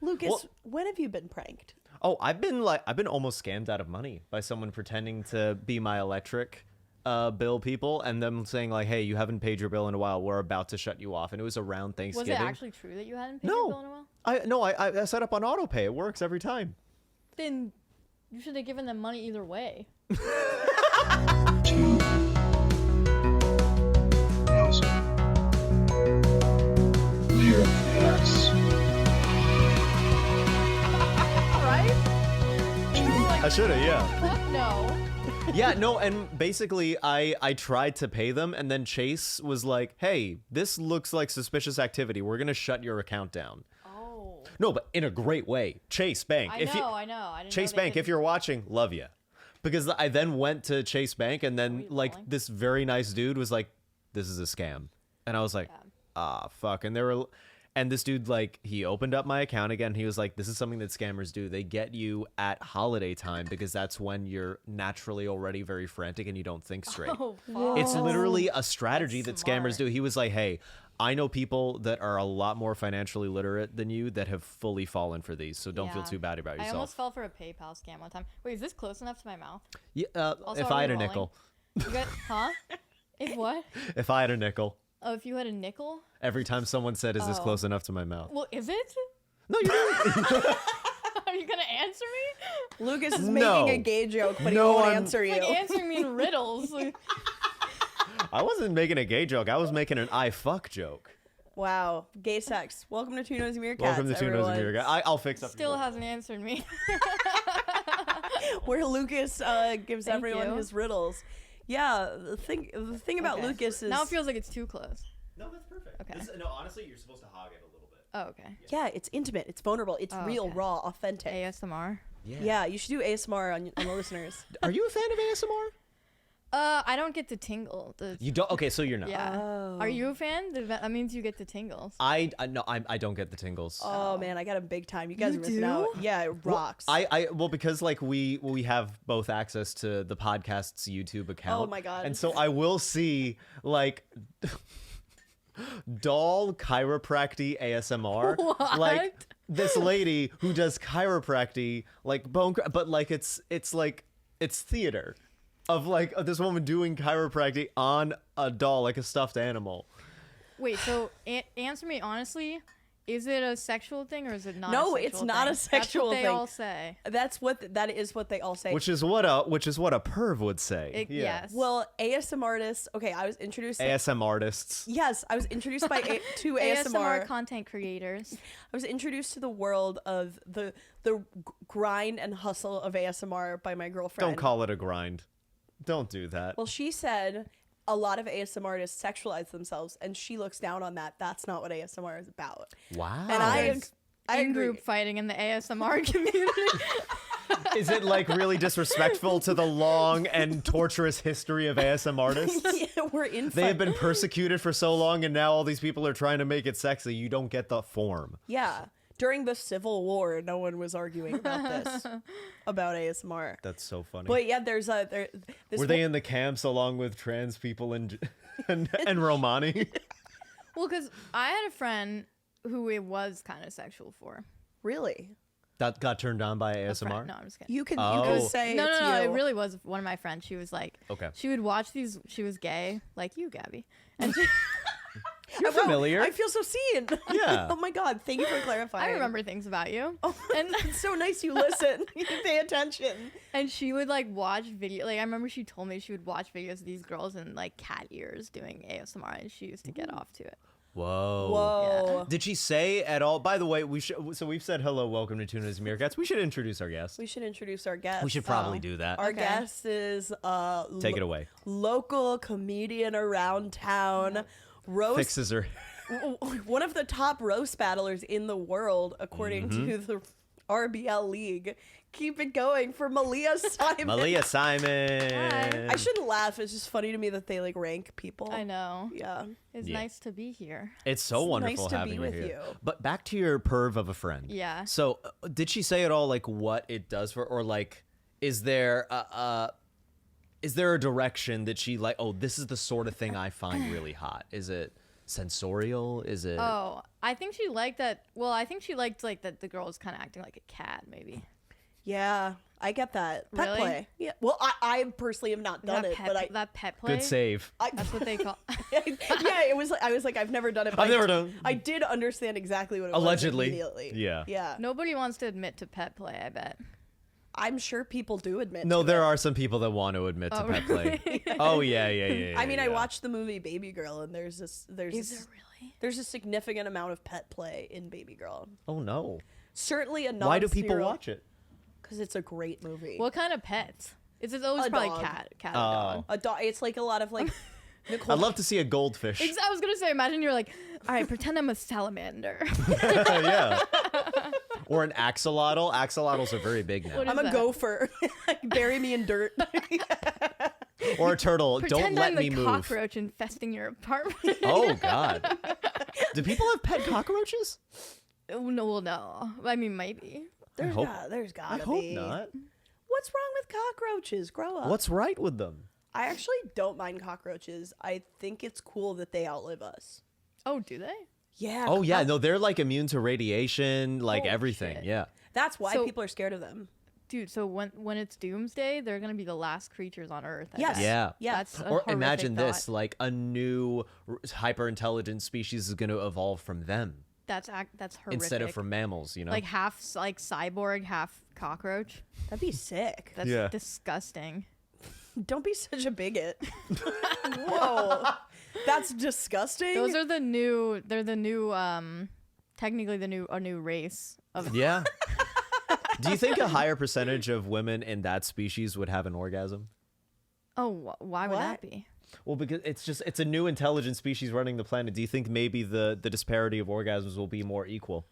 Lucas, when have you been pranked? Oh, I've been almost scammed out of money by someone pretending to be my electric bill people and them saying like, hey, you haven't paid your bill in a while. We're about to shut you off. And it was around Thanksgiving. Was it actually true that you hadn't paid your bill in a while? I set up on auto pay. It works every time. Then you should have given them money either way. Nosy Meerkats. Right? I should have, yeah. Fuck no. Yeah, no, and basically I tried to pay them, and then Chase was like, hey, this looks like suspicious activity. We're going to shut your account down. Oh. No, but in a great way. Chase Bank. I know. I didn't Chase know they Bank, could... if you're watching, love you. Because I then went to Chase Bank, and then, like, rolling? this very nice dude was like, this is a scam. And I was like, fuck. And this dude, like, he opened up my account again. He was like, this is something that scammers do. They get you at holiday time because that's when you're naturally already very frantic and you don't think straight. Oh, fuck. It's literally a strategy that That's scammers smart. do. He was like, hey, I know people that are a lot more financially literate than you that have fully fallen for these. So don't feel Yeah. too bad about I yourself. almost fell for a PayPal scam one time. Wait, is this close enough to my mouth? Yeah, Also, if are I had we a rolling? nickel. You got, huh? If what? If I had a nickel. Oh, if you had a nickel? Every time someone said, is this Oh. close enough to my mouth? Well, is it? No, you didn't. Are you gonna answer me? Lucas is No. making a gay joke, but No, he won't I'm- answer you. Like answering me in riddles. Like, I wasn't making a gay joke. I was making an I fuck joke. Wow, gay sex. Welcome to Two Nosy Meerkats. Welcome to Two Nosy everyone. Meerkats. I'll fix up. still hasn't answered me. Where Lucas gives Thank everyone you. his riddles. Yeah, the thing about Okay. Lucas is Now it feels like it's too close. No, that's perfect. Okay. No, honestly, you're supposed to hog it a little bit. Oh, okay. yeah, it's intimate, it's vulnerable, it's Oh, real, okay. raw, authentic. ASMR. Yeah, you should do ASMR on the listeners. Are you a fan of ASMR? I don't get the tingle. You don't. Okay, so you're not. Yeah. Oh. Are you a fan? That means you get the tingles. I don't get the tingles. Oh man, I got him big time. You guys You are missing do? out. Yeah, it rocks. Well, because like we have both access to the podcast's YouTube account. Oh my God. And so I will see like doll chiropractic ASMR. What? Like this lady who does chiropractic, like but like it's like it's theater of like this woman doing chiropractic on a doll, like a stuffed animal. Wait, so answer me honestly. Is it a sexual thing or is it not? No, a sexual it's not thing? a sexual That's what thing. they all say. That is what they all say. Which is what a perv would say. Yes. Well, ASMR artists. Okay, I was introduced. ASM artists. Yes, I was introduced to ASMR content creators. I was introduced to the world of the grind and hustle of ASMR by my girlfriend. Don't call it a grind. Don't do that. Well, she said a lot of ASMR artists sexualize themselves, and she looks down on that. That's not what ASMR is about. Wow. And I There's in-group agree. fighting in the ASMR community. Is it like really disrespectful to the long and torturous history of ASM artists? Yeah, we're in. They have been persecuted for so long, and now all these people are trying to make it sexy. You don't get the form. Yeah. During the Civil War, no one was arguing about this, about ASMR. That's so funny. But yeah, there's this Were they in the camps along with trans people and Romani? Well, because I had a friend who it was kind of sexual for. really? That got turned on by A friend. ASMR? No, I'm just kidding. You can Oh. say No, it's no, no. you. It really was one of my friends. She was like, Okay. She would watch these. She was gay, like you, Gabby, and she, You're Wow, familiar. I feel so seen. Yeah. Oh my God! Thank you for clarifying. I remember things about you. Oh, And it's so nice you listen. You pay attention. and she would like watch video. Like I remember she told me she would watch videos of these girls in like cat ears doing ASMR, and she used to get off to it. Whoa. Whoa. Did she say at all? By the way, so we've said hello, welcome to Two Nosy Meerkats. We should introduce our guest. We should introduce our guest. We should probably do that. Our Okay. guest is Take it away. local comedian around town. Roast Fixes her. one of the top roast battlers in the world, according Mm-hmm. to the RBL League. Keep it going for Malia Simon. Malia Simon. Hi. I shouldn't laugh. It's just funny to me that they like rank people. I know. Yeah. It's Yeah. nice to be here. It's so It's wonderful nice to having be you with here. you. But back to your perv of a friend. Yeah. So did she say at all like what it does for, or like is there a direction that she like? Oh, this is the sort of thing I find really hot. Is it? sensorial? Is it? Oh, I think she liked that. Well, I think she liked like that the girl was kind of acting like a cat, maybe. Yeah, I get that. Pet Really? play. Yeah. Well, I personally have not done That it, pet, but I. that pet play. Good save. That's what they call. Yeah, it was. I was like, I've never done it. But I've never done. I did understand exactly what it Allegedly. was immediately. Yeah. Yeah. Nobody wants to admit to pet play. I bet. I'm sure people do admit. No, to there it. are some people that want to admit to Oh, pet play. Oh yeah. I mean, I yeah. watched the movie Baby Girl, and there's Is there really? there's a significant amount of pet play in Baby Girl. Oh no. Certainly a Why do people watch it? Because it's a great movie. What kind of pets? It's always A probably dog. cat or Oh. dog. A dog. It's like a lot of like. Nicole, I'd love to see a goldfish. I was gonna say, imagine you're like, all right, pretend I'm a salamander. Yeah. Or an axolotl. Axolotls are very big now. What is I'm a that? gopher. Like, bury me in dirt. Or a turtle. Pretend Don't let I'm me the move. cockroach infesting your apartment. Oh God. Do people have pet cockroaches? Oh, no, well, no. I mean, maybe. There's hope- there's gotta I hope be. not. What's wrong with cockroaches? Grow up. What's right with them? I actually don't mind cockroaches. I think it's cool that they outlive us. Oh, do they? Yeah. Oh yeah, no, they're like immune to radiation, like Holy everything. shit. Yeah. That's why So- people are scared of them. Dude, so when it's doomsday, they're gonna be the last creatures on Earth. I Yes. bet. Yeah. Yeah. That's a Or horrific imagine thought. this, like a new hyper intelligent species is going to evolve from them That's horrific. instead of from mammals, you know? like half like cyborg, half cockroach. That'd be sick. That's Yeah. disgusting. Don't be such a bigot. Whoa. That's disgusting. Those are the new. They're the new. Technically, a new race of. Yeah. Do you think a higher percentage of women in that species would have an orgasm? Oh, why would that What? be? Well, because it's a new intelligent species running the planet. Do you think maybe the disparity of orgasms will be more equal?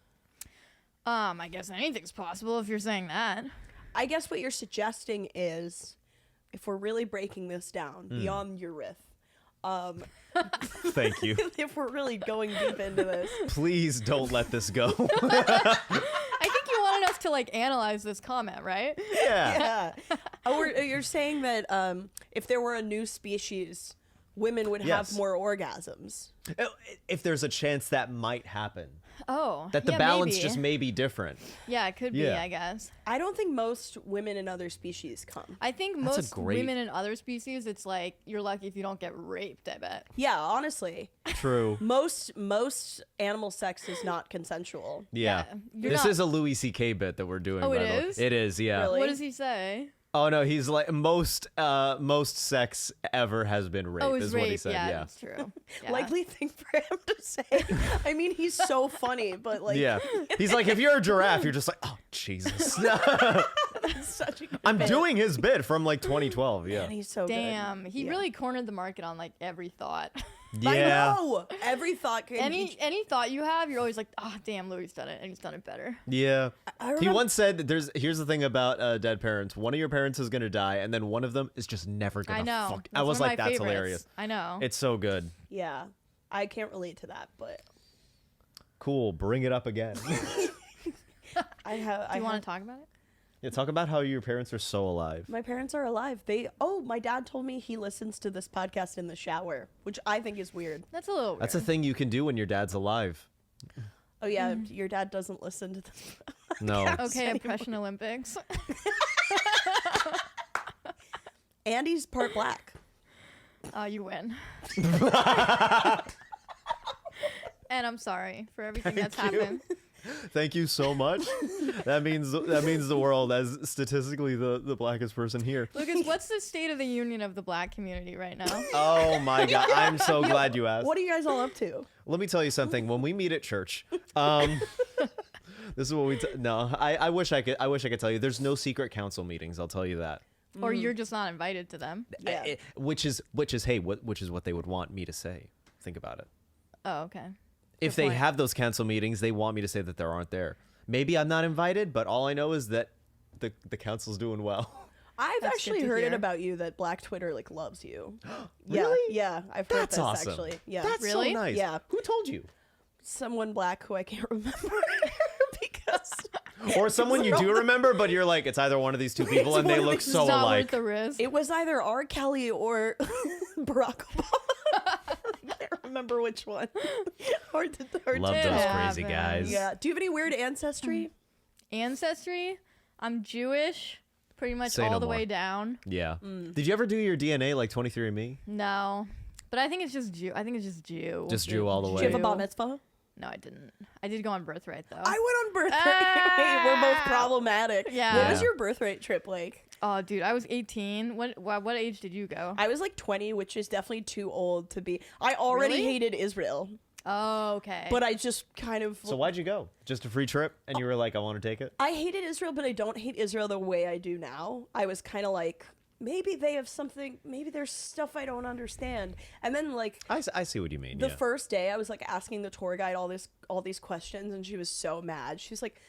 I guess anything's possible if you're saying that. I guess what you're suggesting is, if we're really breaking this down beyond your riff, Thank you. if we're really going deep into this, Please don't let this go. I think you wanted us to like analyze this comment, right? Yeah. yeah. You're saying that if there were a new species, women would Yes. have more orgasms. If there's a chance that might happen, Oh, that the yeah, balance maybe. just may be different. Yeah, it could be. Yeah. I guess. I don't think most women in other species come. I think That's a most great- women in other species, it's like you're lucky if you don't get raped. I bet. Yeah, honestly, True. most animal sex is not consensual. Yeah. You're This not- is a Louis C.K. bit that we're doing. Oh, by it the way. is? It is, yeah. Really? What does he say? Oh no, he's like most sex ever has been rape. Oh, is it's what he rape. said. Yeah, Yeah. that's true. Yeah. Likely thing for him to say. I mean, he's so funny, but like, Yeah. He's like, if you're a giraffe, you're just like, oh Jesus. such a good I'm bit. doing his bit from like 2012. Yeah. And he's so Damn, good. he Yeah. really cornered the market on like every thought. I Yeah. know. Every thought can any thought you have, you're always like, oh damn, Louis done it, and he's done it better. Yeah. I He remember- once said that here's the thing about dead parents. One of your parents is gonna die, and then one of them is just never gonna I know. fuck. That's I was one of like, my that's favorites. hilarious. I know. It's so good. Yeah, I can't relate to that, but Cool. Bring it up again. I have. Do you want to talk about it? Yeah, talk about how your parents are so alive. My parents are alive. My dad told me he listens to this podcast in the shower, which I think is weird. That's a little weird. That's a thing you can do when your dad's alive. Oh yeah, your dad doesn't listen to this. No. Okay, Oppression Olympics. And he's part black. You win. And I'm sorry for everything that's happened. Thank you so much. That means the world as statistically the blackest person here. Lucas, what's the state of the union of the black community right now? Oh my god, I'm so glad you asked. What are you guys all up to? Let me tell you something. When we meet at church, this is what we no. I wish I could tell you. There's no secret council meetings. I'll tell you that. Or you're just not invited to them? Yeah. Which is what they would want me to say. Think about it. Oh, okay. If they point. have those council meetings, they want me to say that there aren't there. Maybe I'm not invited, but all I know is that the council's doing well. I've That's actually good to heard it hear. about you that Black Twitter like loves you. Really? Yeah, I've heard That's this awesome. actually. Yeah. That's Really? so nice. Yeah. Who told you? Someone black who I can't remember because Or someone you do remember, but you're like, it's either one of these two people, It's and they one of look these- so It's not alike. worth the risk. it was either R. Kelly or Barack Obama. I can't remember. remember which one. hard to Love It those crazy happens. guys. Yeah. Do you have any weird ancestry? Ancestry, I'm Jewish, pretty much Say all no the more. way down. Yeah. Did you ever do your DNA like 23andMe? No, but I think it's just Jew. I think it's just Jew. Just Jew all the Do way. you have a bat mitzvah? No, I didn't. I did go on birthright though. I went on birthright. Wait, we're both problematic. Yeah. What was Yeah. your birthright trip like? Oh, dude, I was 18. What age did you go? I was like 20, which is definitely too old to be. I already Really? hated Israel, Oh, okay. but I just kind of. So why'd you go? Just a free trip? And you were like, I want to take it? I hated Israel, but I don't hate Israel the way I do now. I was kind of like, maybe they have something, maybe there's stuff I don't understand. And then like I see what you mean. the yeah. first day I was like asking the tour guide all these questions, and she was so mad. She's like,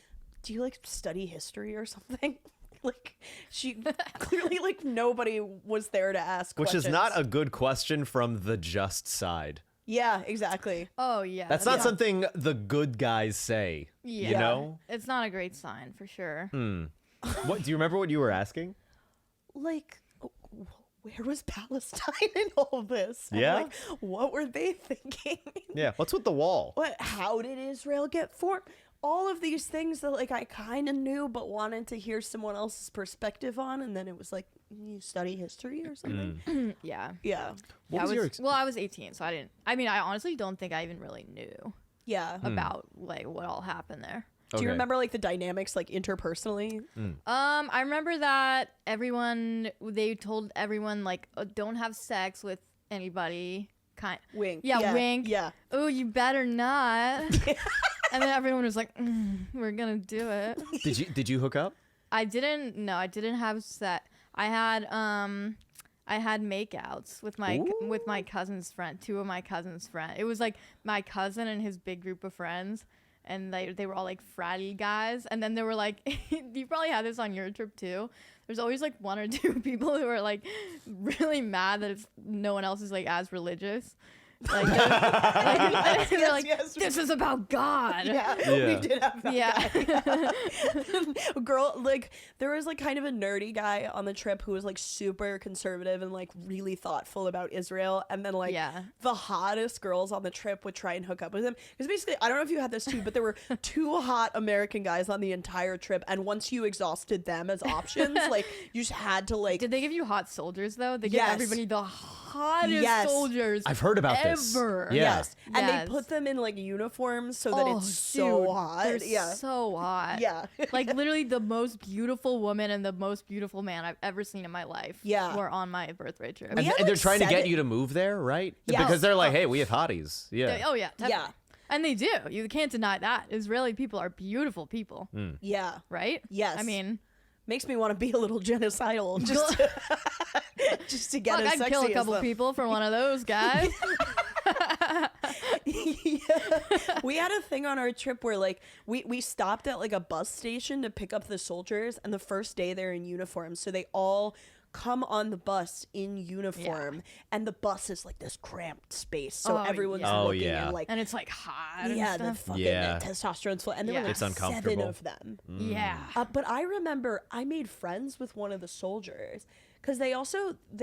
do you like study history or something? Like she clearly like nobody was there to ask Which questions. is not a good question from the just side. Yeah, exactly. oh yeah. That's not something the good guys say. Yeah. You know? It's not a great sign for sure. What do you remember what you were asking? Like, where was Palestine in all this? And, Yeah? like, what were they thinking? Yeah. What's with the wall? How did Israel get formed? All of these things that like I kind of knew but wanted to hear someone else's perspective on, and then it was like, you study history or something. Yeah. Yeah. What I was was, your well, I was 18, so I didn't. I mean, I honestly don't think I even really knew Yeah. about like what all happened there. Do you remember like the dynamics like interpersonally? I remember that they told everyone like, don't have sex with anybody. Wink. Yeah, wink. Yeah. Oh, you better not. And then everyone was like, we're gonna do it. Did you hook up? I didn't. No, I didn't have sex. I had makeouts with my cousin's friend. Two of my cousin's friends. It was like my cousin and his big group of friends, and they were all like fratty guys. And then there were like, you probably had this on your trip too. There's always like one or two people who are like really mad that no one else is like as religious. Like, they're like, yes. this is about God. Yeah, Yeah. we did have that Yeah. girl. Like there was like kind of a nerdy guy on the trip who was like super conservative and like really thoughtful about Israel, and then like Yeah. the hottest girls on the trip would try and hook up with him, because basically I don't know if you had this too, but there were two hot American guys on the entire trip, and once you exhausted them as options, like you just had to like. Did they give you hot soldiers though? They give Yes. everybody the hottest Yes. soldiers. I've heard about this. Ever. Yeah. Yes, and Yes. they put them in like uniforms so that Oh, it's so dude, hot. They're Yeah, so hot. yeah. Like literally the most beautiful woman and the most beautiful man I've ever seen in my life. Yeah. Were on my birthday trip. And, had, and they're like, trying to get 7 you to move there, right? Yes. Because they're like, hey, we have hotties. Yeah. Oh yeah. Definitely. Yeah. And they do. You can't deny that. Israeli people are beautiful people, Yeah. right? Yes. I mean, Makes me want to be a little genocidal just to, just to get fuck, as I'd sexy kill a as couple them. people for one of those guys. Yeah. We had a thing on our trip where like we stopped at like a bus station to pick up the soldiers, and the first day they're in uniform, so they all come on the bus in uniform, and the bus is like this cramped space, so Oh, everyone's yeah. Oh, looking yeah. and like And it's like hot. And yeah, the stuff. fucking Yeah. testosterone's full, and there Yeah. were like It's 7 uncomfortable. of them. Yeah. But I remember I made friends with one of the soldiers, because they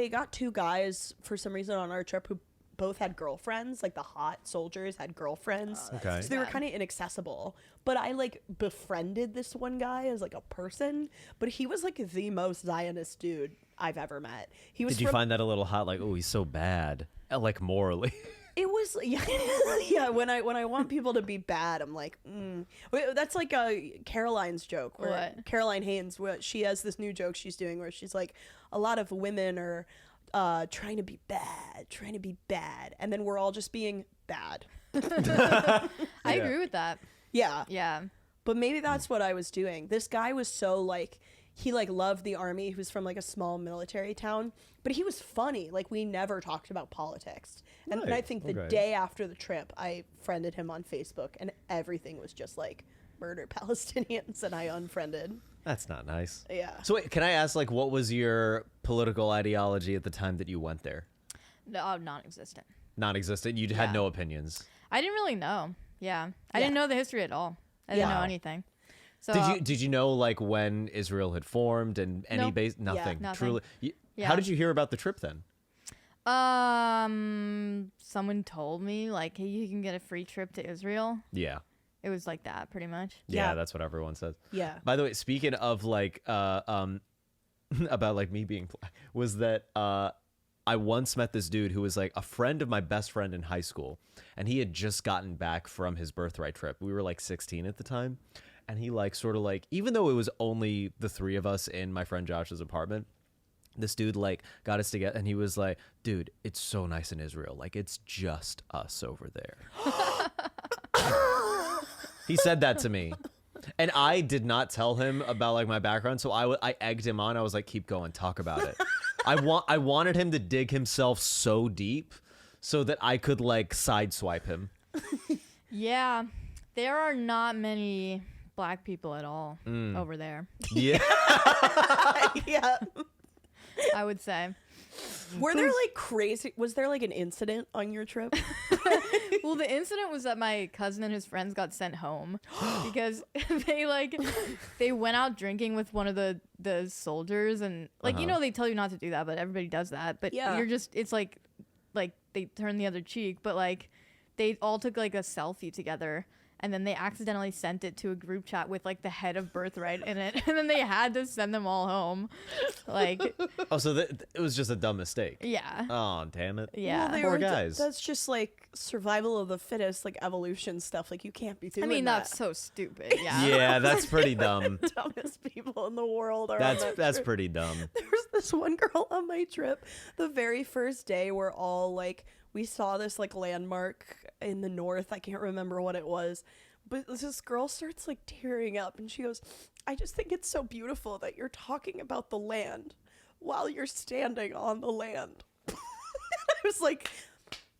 got 2 guys for some reason on our trip who both had girlfriends. Like the hot soldiers had girlfriends, Okay. so they were bad. kind of inaccessible. But I like befriended this one guy as like a person, but he was like the most Zionist dude I've ever met. He was Did you find that a little hot? Like, oh, he's so bad, like morally. It was yeah. When I want people to be bad, I'm like, Wait, that's like Caroline's joke. Where What? Caroline Haynes, where she has this new joke she's doing where she's like, a lot of women are trying to be bad, and then we're all just being bad. I Yeah. agree with that. Yeah, Yeah. but maybe that's what I was doing. This guy was so like, he like loved the army. He was from like a small military town, but he was funny. Like we never talked about politics. And I Right, think the okay. day after the trip, I friended him on Facebook, and everything was just like murder Palestinians, and I unfriended. That's not nice. Yeah. So wait, can I ask, like, what was your political ideology at the time that you went there? No, non-existent. Non-existent. You had Yeah. no opinions. I didn't really know. Yeah. I Yeah. didn't know the history at all. I didn't Yeah. know Wow. anything. So Did you know like when Israel had formed and any Nope. base? Nothing. nothing. Truly. Yeah. How did you hear about the trip then? Someone told me like, hey, you can get a free trip to Israel. Yeah. It was like that, pretty much. Yeah, Yeah. that's what everyone says. Yeah. By the way, speaking of like about like me being black, was that I once met this dude who was like a friend of my best friend in high school, and he had just gotten back from his birthright trip. We were like 16 at the time, and he like sort of like, even though it was only the three of us in my friend Josh's apartment, this dude like got us together, and he was like, dude, it's so nice in Israel, like it's just us over there. He said that to me, and I did not tell him about like my background, so I egged him on. I was like, keep going, talk about it. I wanted him to dig himself so deep so that I could like sideswipe him. Yeah, there are not many black people at all over there, Yeah. Yeah. I would say. Were there like crazy? Was there like an incident on your trip? Well, the incident was that my cousin and his friends got sent home because they went out drinking with one of the soldiers, and like you know, they tell you not to do that, but everybody does that. But Yeah. it's like they turn the other cheek, but like they all took like a selfie together. And then they accidentally sent it to a group chat with like the head of Birthright in it, and then they had to send them all home. Like, Oh, so it was just a dumb mistake. yeah, Oh, damn it. yeah. Well, they Poor were guys. that's just like survival of the fittest, like evolution stuff. Like you can't be doing I mean, that. that's so stupid. Yeah. Yeah, that's pretty dumb. Dumbest people in the world are on That's that trip. pretty dumb. There was this one girl on my trip. The very first day, we're all like, we saw this like landmark in the north. I can't remember what it was. But this girl starts like tearing up, and she goes, I just think it's so beautiful that you're talking about the land while you're standing on the land. I was like,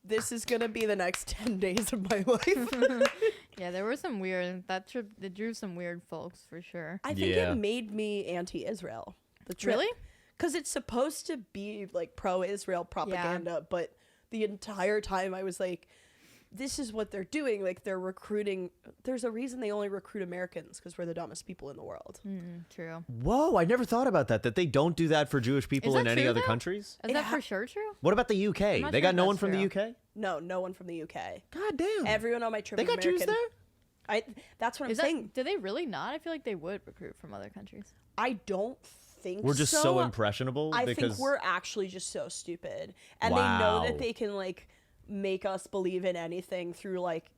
this is going to be the next 10 days of my life. Yeah, there were some weird, that trip, it drew some weird folks for sure. I think Yeah. it made me anti-Israel. The trip. Really? Because it's supposed to be like pro-Israel propaganda, but the entire time I was like, this is what they're doing. Like they're recruiting. There's a reason they only recruit Americans, because we're the dumbest people in the world. True. Whoa, I never thought about that they don't do that for Jewish people Is in that any true, other though? countries. Is that for sure true? What about the UK? I'm not They sure got if no one that's from the true. UK? No one from the UK. God damn. Everyone on my trip They was got Jews American. there? That's what I'm Is saying. that, do they really not? I feel like they would recruit from other countries. I don't think We're just so impressionable I because think we're actually just so stupid, and they Wow. know that they can like make us believe in anything through like,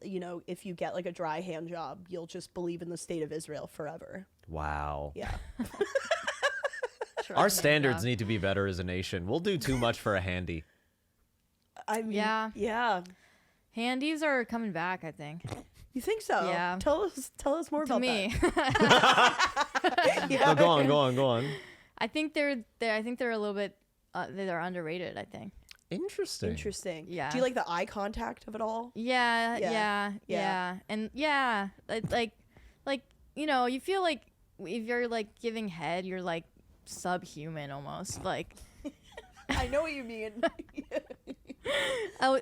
you know, if you get like a dry hand job, you'll just believe in the state of Israel forever. wow. Yeah. Our standards need to be better as a nation. We'll do too much for a handy. I mean, Yeah. yeah. Handies are coming back, I think. You think so? Yeah. Tell us more To about me. that. Yeah. Oh, go on. I think they're a little bit they're underrated, I think. Interesting. Interesting. Yeah. Do you like the eye contact of it all? Yeah, Yeah. yeah, Yeah. yeah. And yeah, like you know, you feel like if you're like giving head, you're like subhuman almost. Like I know what you mean.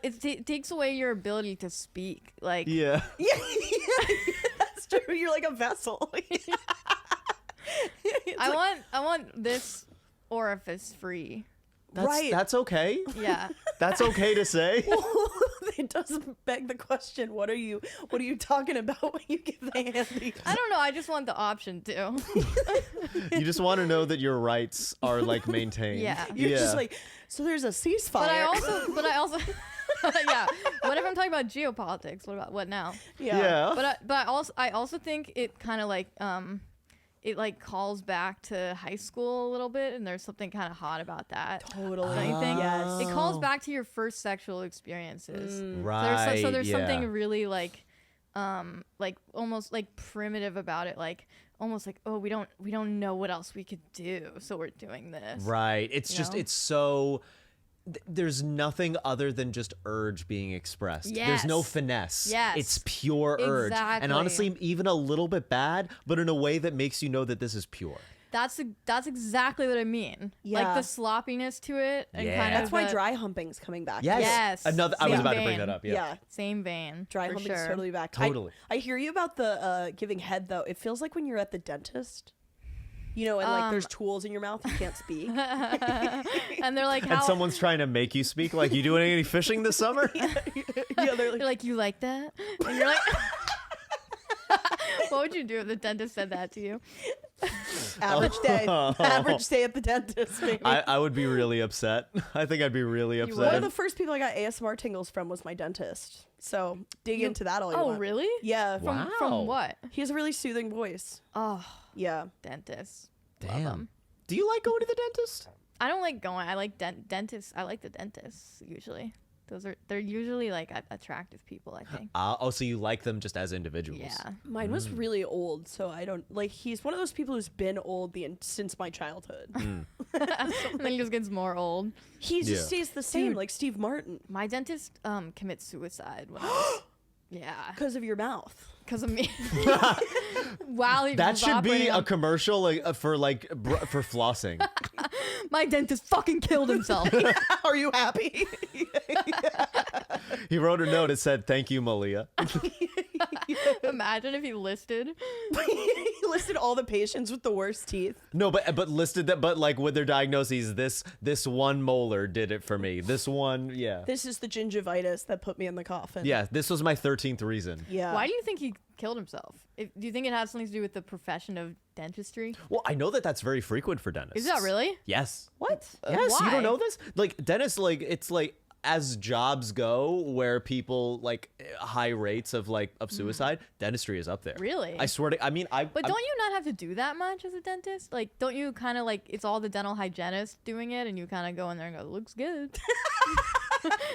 it takes away your ability to speak. Like Yeah. yeah, that's true. You're like a vessel. I want this orifice free. That's okay. Yeah. That's okay to say. It doesn't beg the question. What are you talking about when you give the handy? I don't know. I just want the option to. You just want to know that your rights are like maintained. Yeah. You're just like, so there's a ceasefire. But I also, yeah. What if I'm talking about geopolitics? What now? yeah. But I also think it kind of like it like calls back to high school a little bit, and there's something kind of hot about that. Totally. Don't you think? Yes. It calls back to your first sexual experiences. Right. So there's yeah. something really like almost like primitive about it, like almost like, oh, we don't know what else we could do, so we're doing this. Right. It's You just know? it's so there's nothing other than just urge being expressed. There's no Yes. finesse. Yes. It's pure urge. And Exactly. honestly, even a little bit bad, but in a way that makes you know that this is pure. That's exactly what I mean. Yeah. Like the sloppiness to it, and Yeah. kind of That's why the dry humping's coming back. Yes. Yes. Another I was Same about to bring vein. that up. Yeah. Yeah. same vein. Dry for humping's sure. totally back. Totally. I hear you about the giving head though. It feels like when you're at the dentist. You know, and like there's tools in your mouth, you can't speak. And they're like, And how? someone's trying to make you speak. Like, you doing any fishing this summer? Yeah, they're They're like, like, you like that? And you're like, what would you do if the dentist said that to you? average day. Average day at the dentist, baby. I would be really upset. I think I'd be really would? One of upset. the first people I got ASMR tingles from was my dentist. So dig into that all you Oh, want. really? Yeah. Wow. From what? He has a really soothing voice. Oh, Yeah. dentist. Love Damn. 'em. Do you like going to the dentist? I don't like going. I like dentists. I like the dentists usually. They're usually like attractive people, I think. So you like them just as individuals? Yeah. Mine was really old, so I don't like. He's one of those people who's been old since my childhood. And then he just gets more old. He just Yeah. stays the same, Dude. like Steve Martin, My dentist commits suicide when I was, yeah, because of your mouth. because of me. While he That was should be operating a on- commercial for for flossing. My dentist fucking killed himself. Are you happy? He wrote a note. It said, "Thank you, Malia." Imagine if he listed. He listed all the patients with the worst teeth. No, but listed that, but like with their diagnoses, this one molar did it for me. This one, yeah, This is the gingivitis that put me in the coffin. yeah. This was my 13th reason. Yeah. Why do you think he killed himself? Do you think it has something to do with the profession of dentistry? Well, I know that that's very frequent for dentists. Is that really? Yes. What? Yes, you why? don't know this? Like dentists, like it's like as jobs go, where people like high rates of suicide, dentistry is up there. Really? I swear to. I mean, But don't you not have to do that much as a dentist? Like, don't you kind of like it's all the dental hygienist doing it, and you kind of go in there and go, "Looks good."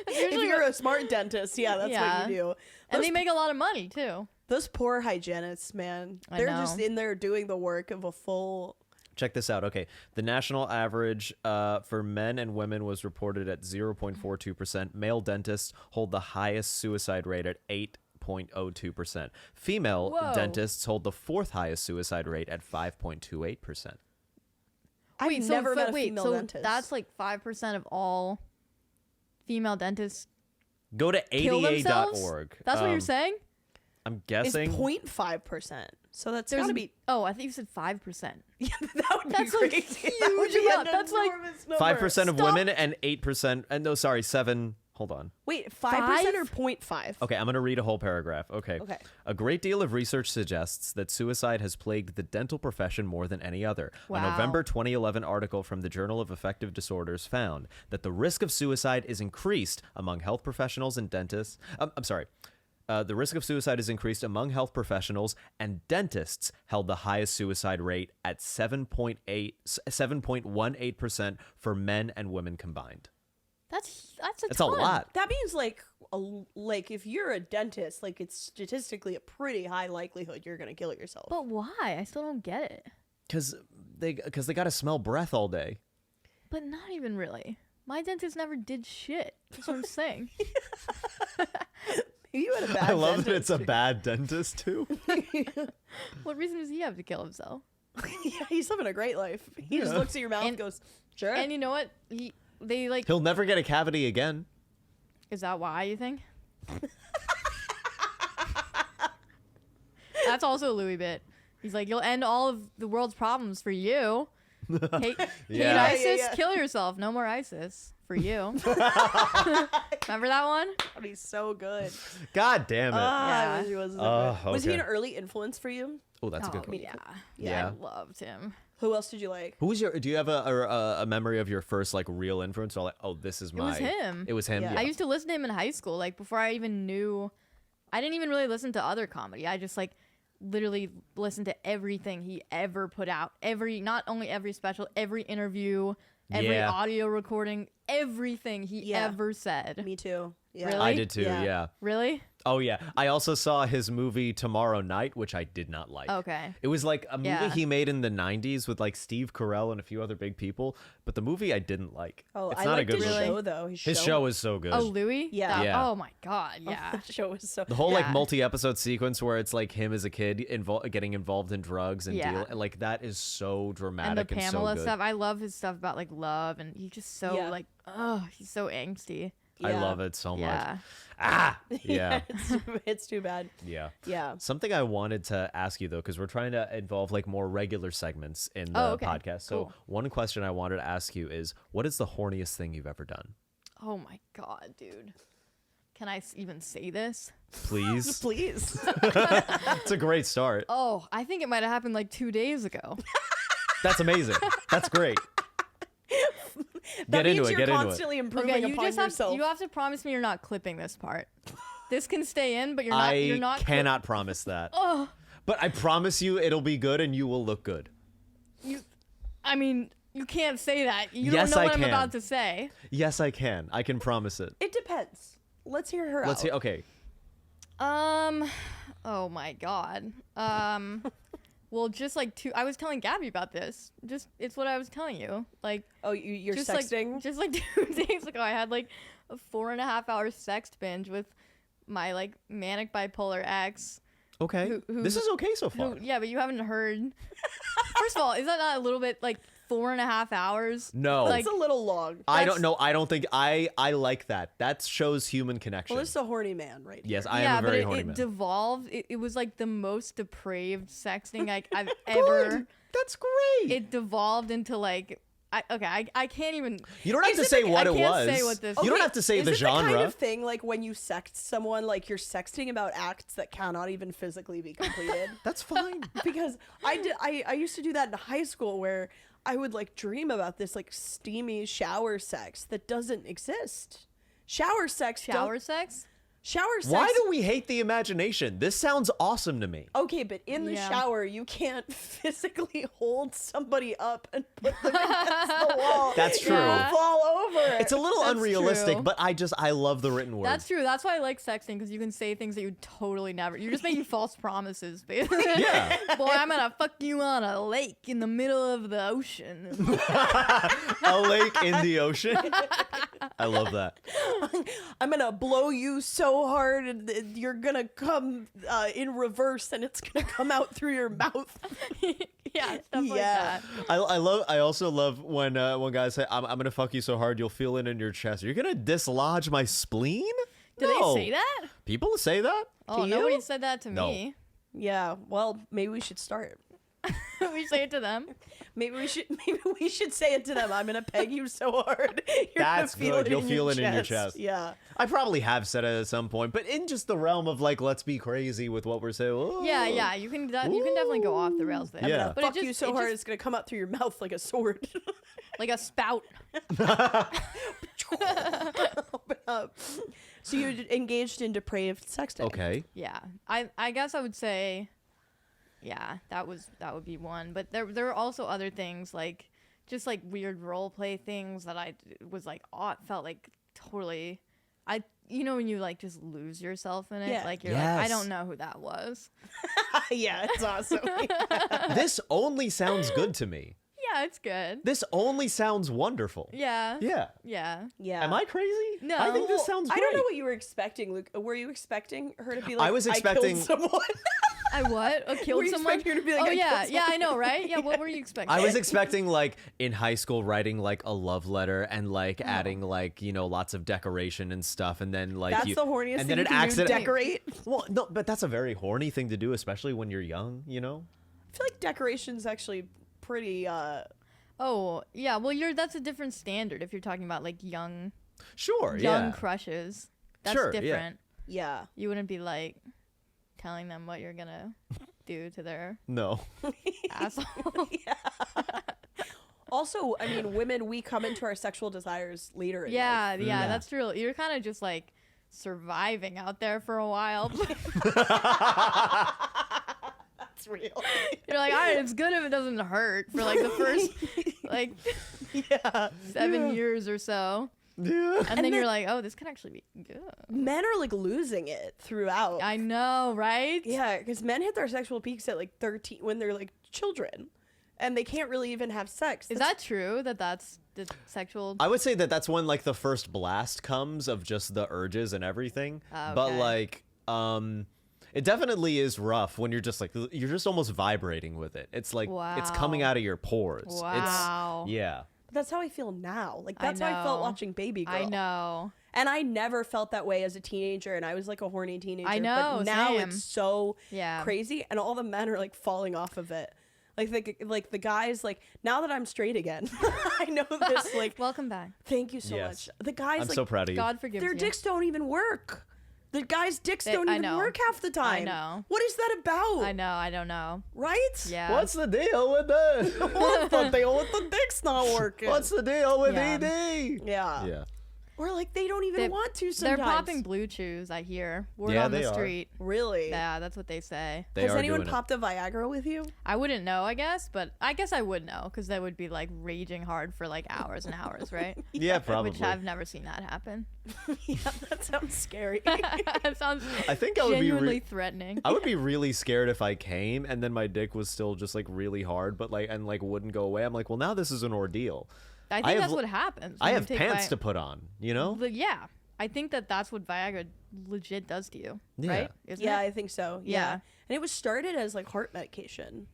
If you're a smart dentist, yeah, that's what you do. And Those, they make a lot of money too. those poor hygienists, man. I They're just know. in there doing the work of a full. Check this out. Okay, the national average for men and women was reported at 0.42%. Male dentists hold the highest suicide rate at 8.02%. Female Whoa. dentists hold the fourth highest suicide rate at 5.28%. I've Wait, never met a wait, female so dentist. that's like 5% of all female dentists Go to kill themselves? ada.org. That's what you're saying? I'm It's guessing. 0.5%. So that's There's gotta be. Oh, I think you said 5%. Yeah, that would That's be like crazy. That would huge be amount. an That's like enormous number. 5% of Stop. women and 8%. And no, sorry, 7. Hold on. Wait, 5% or 0.5? Okay, I'm going to read a whole paragraph. Okay. Okay. A great deal of research suggests that suicide has plagued the dental profession more than any other. A Wow. November 2011 article from the Journal of Affective Disorders found that the risk of suicide is increased among health professionals and dentists. The risk of suicide is increased among health professionals, and dentists held the highest suicide rate at 7.18% for men and women combined. That's a That's ton. a lot. That means like if you're a dentist, like it's statistically a pretty high likelihood you're gonna kill yourself. But why? I still don't get it. Because they got to smell breath all day. But not even really. My dentist never did shit. That's what I'm saying. You had a bad I love that dentist. it's a bad dentist too. What reason does he have to kill himself? Yeah, he's living a great life. He just looks at your mouth and And- goes, sure. And you know what? They like. He'll never get a cavity again. Is that why you think? That's also a Louis bit. He's like, you'll end all of the world's problems for you. Hate Yeah. ISIS, Yeah. kill yourself. No more ISIS for you. Remember that one? God, he's so good. God damn it. Ah, Yeah. he was, Oh, was he okay. an early influence for you? Oh, that's a good Oh, one. yeah. Yeah. I loved him. Who else did you like? Who was your? Do you have a memory of your first like real influence? Or like, oh, this is It my. was him. It was him. Yeah. Yeah. I used to listen to him in high school, like before I even knew. I didn't even really listen to other comedy. I just like literally listened to everything he ever put out. Not only every special, every interview, every Yeah. audio recording, everything he Yeah. ever said. Me too. Yeah. Really? I did too. Yeah. Yeah. Really? Oh yeah. I also saw his movie Tomorrow Night, which I did not like. Okay. It was like a movie Yeah. he made in the 90s with like Steve Carell and a few other big people, but the movie I didn't like. Oh, it's I not a liked good his movie. show though. His show is so good. Oh, Louis? Yeah. Yeah. Oh my God. Yeah. That show was so. The whole like Yeah. multi-episode sequence where it's like him as a kid getting involved in drugs and Yeah. like that is so And dramatic the and, Pamela so good. stuff. I love his stuff about like love, and he's just so Yeah. like, oh, he's so angsty. I Yeah. love it so much. Yeah. Ah, yeah. It's too bad. Yeah. Yeah. Something I wanted to ask you though, because we're trying to involve like more regular segments in the Oh, okay. podcast. So Cool. one question I wanted to ask you is, what is the horniest thing you've ever done? Oh my god, dude. Can I even say this? Please. Please. It's a great start. Oh, I think it might have happened like 2 days ago. That's amazing. That's great. That Get into means it. you're Get into it. constantly improving Okay, you upon just yourself. you have to promise me you're not clipping this part. This can stay in, but you're I not cannot promise that. Oh, But I promise you it'll be good and you will look good. I mean, you can't say that. You Yes, don't know I what I'm can. about to say. Yes, I can. I can promise it. It depends. Let's hear her Let's out. see. Okay. Oh my god. Well, just like I was telling Gabby about this. It's what I was telling you. Like, Oh, you're just sexting? Like, just like 2 days ago, I had like a 4.5-hour sext binge with my like manic bipolar ex. Okay. Who- This is okay so far. Yeah, but you haven't heard. First of all, is that not a little bit like 4.5 hours? No. Like, It's a little long. I don't know. I don't think I like that. That shows human connection. Well, this is a horny man right here. Yes, I yeah, am a very but horny it man. devolved. It was like the most depraved sexting I've ever. Good. That's great. It devolved into like. I can't even. You don't have Is to it say the- what I it can't was. say what this- You don't Okay, have to say Is the it genre. the kind of thing like when you sext someone, like you're sexting about acts that cannot even physically be completed? That's fine. Because I used to do that in high school where I would like dream about this like steamy shower sex that doesn't exist. Shower sex. Shower sex? Shower sex. Why do we hate the imagination? This sounds awesome to me. Okay, but in the Yeah. shower, you can't physically hold somebody up and put them against the wall. That's true. Yeah. Fall over. It's a little That's unrealistic, true. but I love the written word. That's true. That's why I like sexting because you can say things that you totally never. You're just making false promises, basically. Yeah. Boy, I'm gonna fuck you on a lake in the middle of the ocean. A lake in the ocean. I love that. I'm gonna blow you so hard, and you're gonna come in reverse, and it's gonna come out through your mouth. Yeah, stuff like Yeah. that. I also love when guys say I'm gonna fuck you so hard you'll feel it in your chest. You're gonna dislodge my spleen? Do No. they say that? People say that? Oh, you? nobody said that to No. me. Yeah. Well, maybe we should start. We say it to them. Maybe we should say it to them. I'm gonna peg you so hard. You're That's gonna feel good. It You'll in feel your it in your chest. Yeah. I probably have said it at some point, but in just the realm of like let's be crazy with what we're saying. Oh. Yeah, yeah. You can definitely go off the rails there. Yeah. But Fuck it just, you so it hard, just- it's gonna come out through your mouth like a sword. like a spout. Open up. So you engaged in depraved sexting. Okay. Yeah. I guess I would say, yeah, that would be one. But there are also other things like just like weird role play things that I was like felt like totally. You know when you like just lose yourself in it, Yeah. like you're like I Yes. don't know who that was. Yeah, it's awesome. This only sounds good to me. Yeah, it's good. This only sounds wonderful. Yeah. Yeah. Yeah. Yeah. Am I crazy? No. I think this sounds I great. don't know what you were expecting, Luke. Were you expecting her to be like, I was expecting- killed someone? I what? Were Killed you someone? expecting her to be like, Oh I yeah, killed yeah, I someone? know, right? Yeah, what were you expecting? I was expecting like in high school writing like a love letter and like adding like lots of decoration and stuff, and then like That's the horniest and thing then you it can do, accident- decorate. Well, no, but that's a very horny thing to do, especially when you're young. I feel like decoration's actually pretty Oh, yeah. Well, that's a different standard if you're talking about like young Sure. young Yeah. crushes. That's Sure, yeah. different. yeah. You wouldn't be like telling them what you're gonna do to their No. asshole. Also, I mean, women, we come into our sexual desires later in Yeah, life. yeah, Yeah. that's true. You're kind of just like surviving out there for a while. That's real. You're like, all right, it's good if it doesn't hurt for like the first like Yeah. 7 years or so. Yeah. And then you're like, oh, this could actually be good. Men are like losing it throughout. I know, right? Yeah, because men hit their sexual peaks at like 13 when they're like children, and they can't really even have sex. Is that true that that's the sexual? I would say that that's when like the first blast comes of just the urges and everything. But Okay. like it definitely is rough when you're just almost vibrating with it. It's like it's coming Wow. out of your pores. Wow. It's yeah. But that's how I feel now. Like, I that's how I felt know. watching Baby Girl. I know. And I never felt that way as a teenager, and I was like a horny teenager. I know, But now same. it's so Yeah. crazy, and all the men are like falling off of it. Like the guys, like, now that I'm straight again, I know this, like, Welcome back. thank you so Yes. much. The guys, I'm like, so proud of you. God forgives their you. dicks don't even work. The guys' dicks don't I even know. work half the time. know. What is that about? I know. I don't know. Right? Yeah. What's the deal with that? What's the deal with the dicks not working? What's the deal with Yeah. ED? Yeah. Yeah. Or like they don't even They- want to They're sometimes. popping blue chews, I hear. Word Yeah, on the they are. street. Really? Yeah, that's what they say. They Has are anyone doing popped a Viagra with you? I wouldn't know, I guess, but I guess I would know because that would be like raging hard for like hours and hours, right? it. Yeah, probably. Which I've never seen that happen. Yeah, that sounds scary. That sounds I think I would be genuinely threatening. I would be really scared if I came and then my dick was still just like really hard, but like and like wouldn't go away. I'm like, well, now this is an ordeal. I I think have that's l- what happens. I when you have take pants to put on, you know? But yeah, I think that's what Viagra legit does to you, Yeah. right? Isn't yeah, it? I think so. Yeah. And it was started as like heart medication.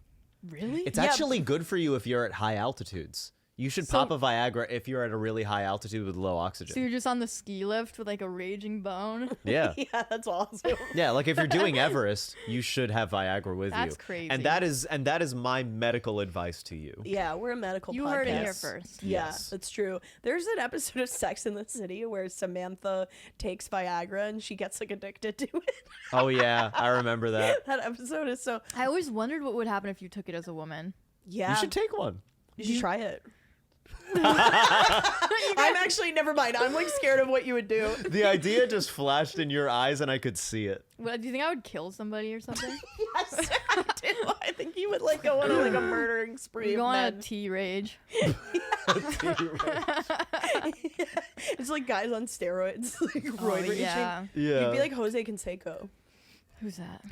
Really? It's Yeah. actually good for you if you're at high altitudes. You should So- pop a Viagra if you're at a really high altitude with low So oxygen. you're just on the ski lift with like a raging bone. Yeah. Yeah, that's awesome. Yeah, like if you're doing Everest, you should have Viagra with That's you. crazy. And that is my medical advice to you. Yeah, we're a medical You podcast. heard it here Yes. first. Yeah, Yes. that's true. There's an episode of Sex in the City where Samantha takes Viagra and she gets like addicted to it. Oh yeah, I remember that. That episode is so. I always wondered what would happen if you took it as a woman. Yeah, You should take one. You should try it. I'm actually never mind. I'm like scared of what you would do. The idea just flashed in your eyes and I could see it. What, do you think I would kill somebody or something? Yes, I do. I think you would like go on like a murdering spree. Go of on a men. T rage. It's like guys on steroids, like roid raging. Yeah. Yeah. You'd be like Jose Canseco. Who's that?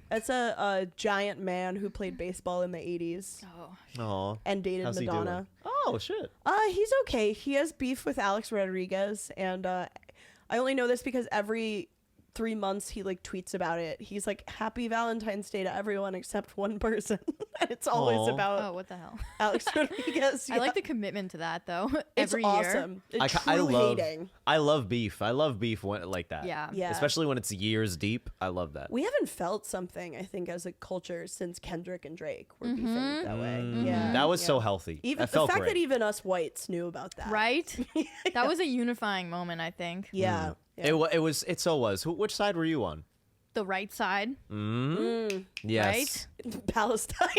That's a giant man who played baseball in the 80s Oh. Aw. and dated How's he Madonna. doing? Oh shit. He's okay. He has beef with Alex Rodriguez, and I only know this because every 3 months he like tweets about it. He's like, "Happy Valentine's Day to everyone except one person," and it's always Aw. about Oh, what the hell? Alex Rodriguez. I like the commitment to that though. It's Every year. awesome. I True love hating. I love beef. I love beef when like that. Yeah. Yeah. Especially when it's years deep. I love that. We haven't felt something, I think, as a culture since Kendrick and Drake were beefing that way. Yeah. That was yeah. so healthy. Even that the felt fact great. that even us whites knew about that. Right? That was a unifying moment, I think. Yeah. yeah. It so was. Which side were you on? The right side, Yes. Palestine.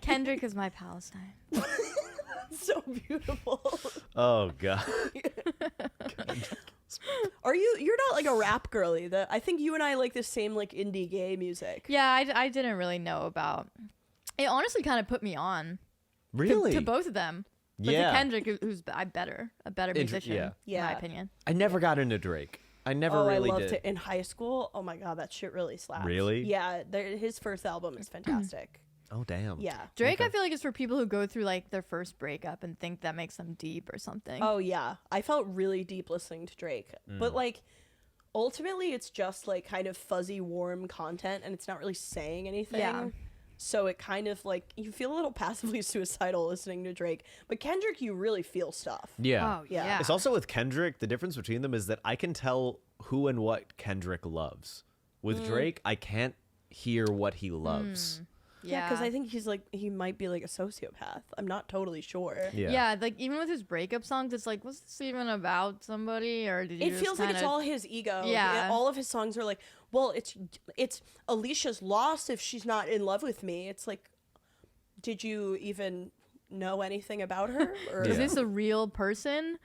Kendrick is my Palestine. So beautiful. Oh god. You're not like a rap girly. I think you and I like the same like indie gay music. Yeah, I didn't really know about. It honestly kind of put me on Really? to both of them. But Yeah. to Kendrick, who's a better musician, yeah. in Yeah. my opinion. I never got into Drake. I never really I loved did. it in high school. Oh my god, that shit really slaps. Really? Yeah, his first album is fantastic. Oh damn. Yeah. Drake, I feel like, is for people who go through like their first breakup and think that makes them deep or something. Oh yeah, I felt really deep listening to Drake, but like ultimately it's just like kind of fuzzy, warm content, and it's not really saying anything. Yeah. So it kind of like you feel a little passively suicidal listening to Drake, but Kendrick, you really feel stuff. Yeah. Oh, Yeah. yeah. It's also with Kendrick, the difference between them is that I can tell who and what Kendrick loves. With Drake, I can't hear what he loves. Yeah, because I think he might be like a sociopath. I'm not totally sure. Yeah. Yeah, like even with his breakup songs, it's like, was this even about somebody, or did you It just feels like it's kinda- all his ego. Yeah. All of his songs are like, well, it's Alicia's loss if she's not in love with me. It's like, did you even know anything about her? Or Is this a real person?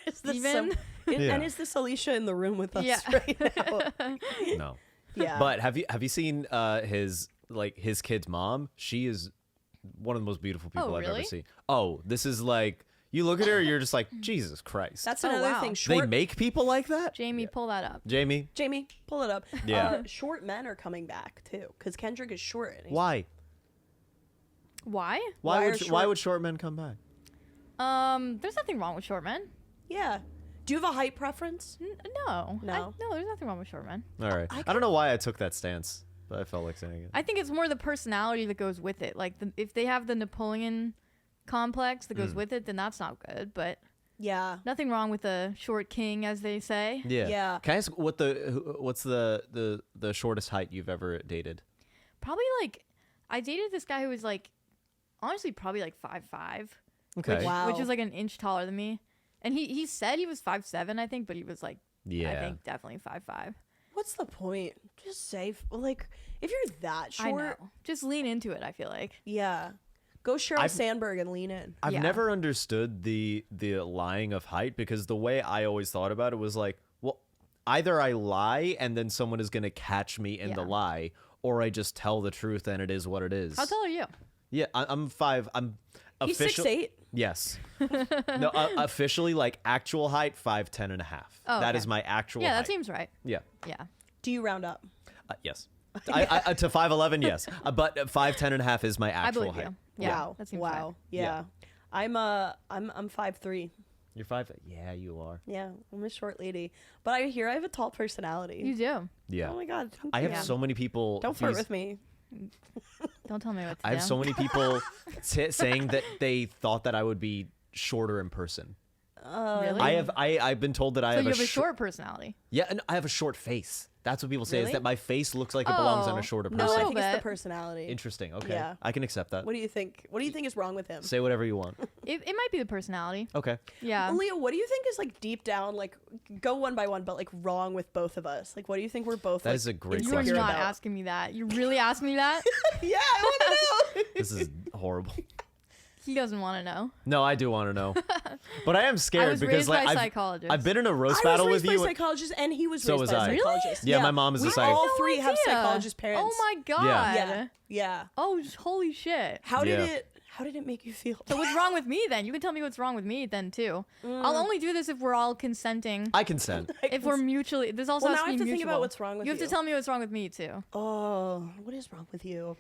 is this even? Yeah. And is this Alicia in the room with us Yeah. right now? No. Yeah. But have you seen his kid's mom? She is one of the most beautiful people I've ever really? seen. Oh, this is like you look at her, you're just like, Jesus Christ. That's Oh, another wow. thing. they Short make people like that? Jamie, pull that up. Jamie, Jamie, pull it up. Yeah. Short men are coming back too, because Kendrick is short. And he's- why? Why? Why are Why short- would short men come back? There's nothing wrong with short men. Yeah. Do you have a height preference? No. No? No, there's nothing wrong with short men. All right. I don't know why I took that stance, but I felt like saying it. I think it's more the personality that goes with it. Like if they have the Napoleon complex that goes with it, then that's not good. But Yeah. nothing wrong with a short king, as they say. Yeah. Yeah. Can I ask what's the shortest height you've ever dated? Probably like I dated this guy who was like honestly probably like 5'5", Okay. Wow. which is like an inch taller than me. And he said he was 5'7", I think, but he was like Yeah. I think definitely 5'5". What's the point? Just say, like, if you're that I short, know. Just lean into it, I feel like. yeah. Go Sheryl I've- Sandberg and lean in. I've Yeah. never understood the lying of height, because the way I always thought about it was like, well, either I lie and then someone is going to catch me in the Yeah. lie, or I just tell the truth and it is what it is. How tall are you? Yeah, I'm 5. I'm He's official. 6'8". Yes. No, officially, like actual height, 5'10" and a half. Oh, That okay. is my actual Yeah, height. that seems right. Yeah. Yeah. Do you round up? Yes. I to 5'11", yes. But 5'10" and a half is my I actual believe height. you. Yeah, Wow. that seems wow. right. Yeah. I'm 5'3". You're 5. Yeah, you are. Yeah, I'm a short lady, but I hear I have a tall personality. You do. Yeah. Oh my god. thank I have you. so many people. Don't flirt these- with me. Don't tell me what to I do. have so many people saying that they thought that I would be shorter in person. Really? I've been told that I So have you have a short. short personality. Yeah, and I have a short face. That's what people say, is Really? that my face looks like it belongs on Oh, a shorter No, person. I little think it's the bit. personality. Interesting. Okay. Yeah. I can accept that. What do you think? What do you think is wrong with him? Say whatever you want. It might be the personality. Okay. Yeah. Leah, what do you think is like deep down, like go one by one, but like wrong with both of us? Like, what do you think we're both? That like, is a great You are insecure not about? asking me that. You really asked me that? Yeah, I want to know. This is horrible. He doesn't want to know. No, I do want to know. But I am scared was because raised like by a I've, psychologist. I've been in a roast I battle was with raised by you. a psychologist, and he was So raised was by a I. Really? psychologist. Yeah, my mom is a we psych- all No three have idea. psychologist parents. Oh my god. Yeah, yeah. Oh, holy shit. How did Yeah. it make you feel? So what's wrong with me then? You can tell me what's wrong with me then too. I'll only do this if we're all consenting. I consent. If we're mutually, this also Well, has now I to have be to think mutual. about what's wrong with You have you. to tell me what's wrong with me too. Oh, what is wrong with you?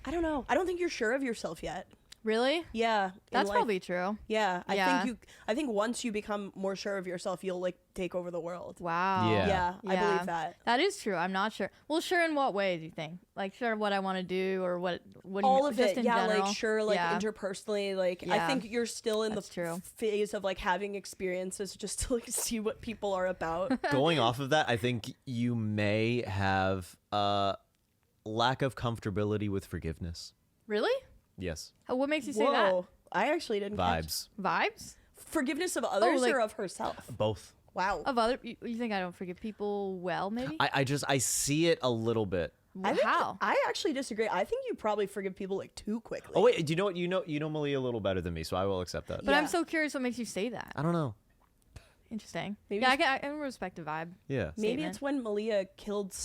I don't know. I don't think you're sure of yourself yet. Really? Yeah, in That's life. probably true. Yeah, Yeah. I think once you become more sure of yourself, you'll like take over the world. Wow. Yeah. Yeah, I believe that. That is true. I'm not sure. Well, sure in what way do you think? Like sure of what I want to do or what do you All mean? of Just it, in yeah, general? like sure, like Yeah. interpersonally, like I Yeah. think you're still in That's the true. phase of like having experiences just to like see what people are about. Going off of that, I think you may have a lack of comfortability with forgiveness. Really? Yes. What makes you say that? Whoa, I actually didn't catch- Vibes. Vibes? forgiveness of others like- or of herself. Both. Wow. Of other you think I don't forgive people well maybe? I see it a little bit. I think, How? I actually disagree. I think you probably forgive people like too quickly. Oh wait, do you know what you know Malia a little better than me, so I will accept that. But I'm Yeah. so curious what makes you say that. I don't know. Interesting. Maybe yeah, it's- I can respect the vibe. Yeah. Maybe statement. it's when Malia killed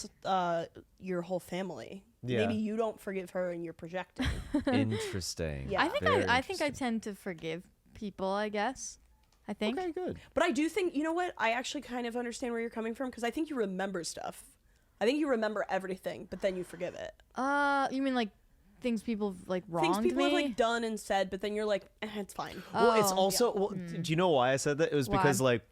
your whole family. Yeah. Maybe you don't forgive her and you're projecting. Interesting. Yeah. I think Very I think I interesting. tend to forgive people, I guess. I think. Okay, good. But I do think, you know what? I actually kind of understand where you're coming from because I think you remember stuff. I think you remember everything, but then you forgive it. You mean like things people have, like wronged Things people me? have like done and said, but then you're like, it's fine. Well, it's Oh. also. Well, do you know why I said that? It was Why? because like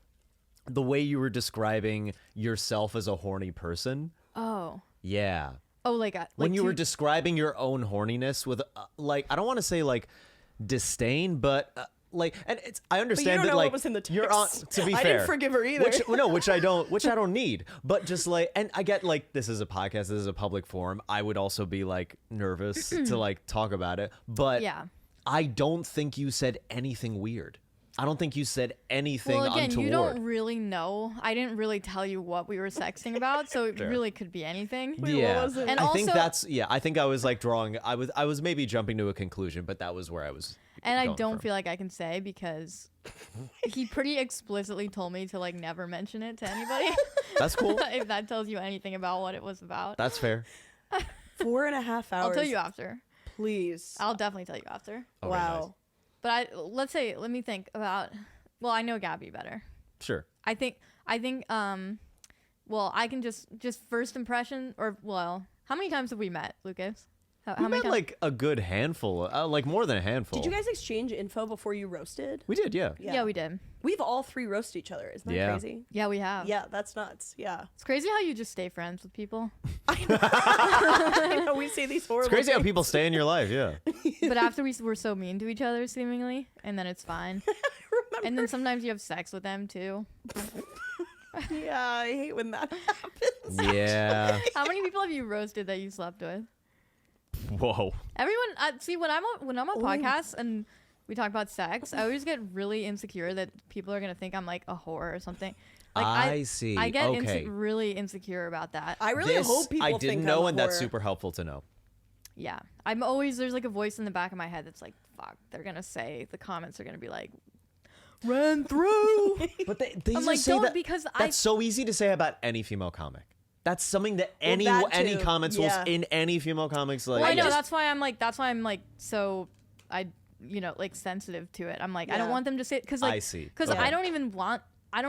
the way you were describing yourself as a horny person. Oh. Yeah. Oh, like When you were too- describing your own horniness with like I don't want to say like disdain, but like, and it's I But you understand don't that know like what was in the text. you're on. To be I fair, didn't forgive her either. which I don't need. But just like, and I get like this is a podcast, this is a public forum. I would also be like nervous to like talk about it, but Yeah. I don't think you said anything weird. I don't think you said anything Well, again, untoward. you don't really know. I didn't really tell you what we were sexting about, so it Sure. really could be anything. Wait, what Yeah, was it? And I think also- that's I think I was like drawing. I was maybe jumping to a conclusion, but that was where I was. And I going don't from. feel like I can say because he pretty explicitly told me to like never mention it to anybody. That's cool. If that tells you anything about what it was about. That's fair. 4.5 hours. I'll tell you after. Please. I'll definitely tell you after. Okay, wow. nice. But let me think about. Well, I know Gabby better. Sure. I think well, I can just first impression or well, how many times have we met, Lucas? How We many met times? like a good handful, like more than a handful. Did you guys exchange info before you roasted? We did, yeah. Yeah, we did. We've all three roasted each other. Isn't that Yeah. crazy? Yeah, we have. Yeah, that's nuts. Yeah. It's crazy how you just stay friends with people. I know we say these horrible It's crazy how things. people stay in your life, yeah. But after we're so mean to each other, seemingly, and then it's fine. And then sometimes you have sex with them too. Yeah, I hate when that happens. Yeah. How many people have you roasted that you slept with? Whoa. Everyone, see when I'm on podcasts and we talk about sex, I always get really insecure that people are gonna think I'm like a whore or something. Like, I see. I get Okay. really insecure about that. I really hope people I think didn't know, I'm a and that's whore. super helpful to know. Yeah, I'm always there's like a voice in the back of my head that's like, "Fuck!" They're gonna say the comments are gonna be like, "Ran through." But they I'm like, say don't that because that's so easy to say about any female comic. That's something that any that too, comments will yeah. in any female comics like. Well, I know just- that's why I'm like so like sensitive to it. I'm like I don't Yeah. want them to say because like I see. because Okay. I don't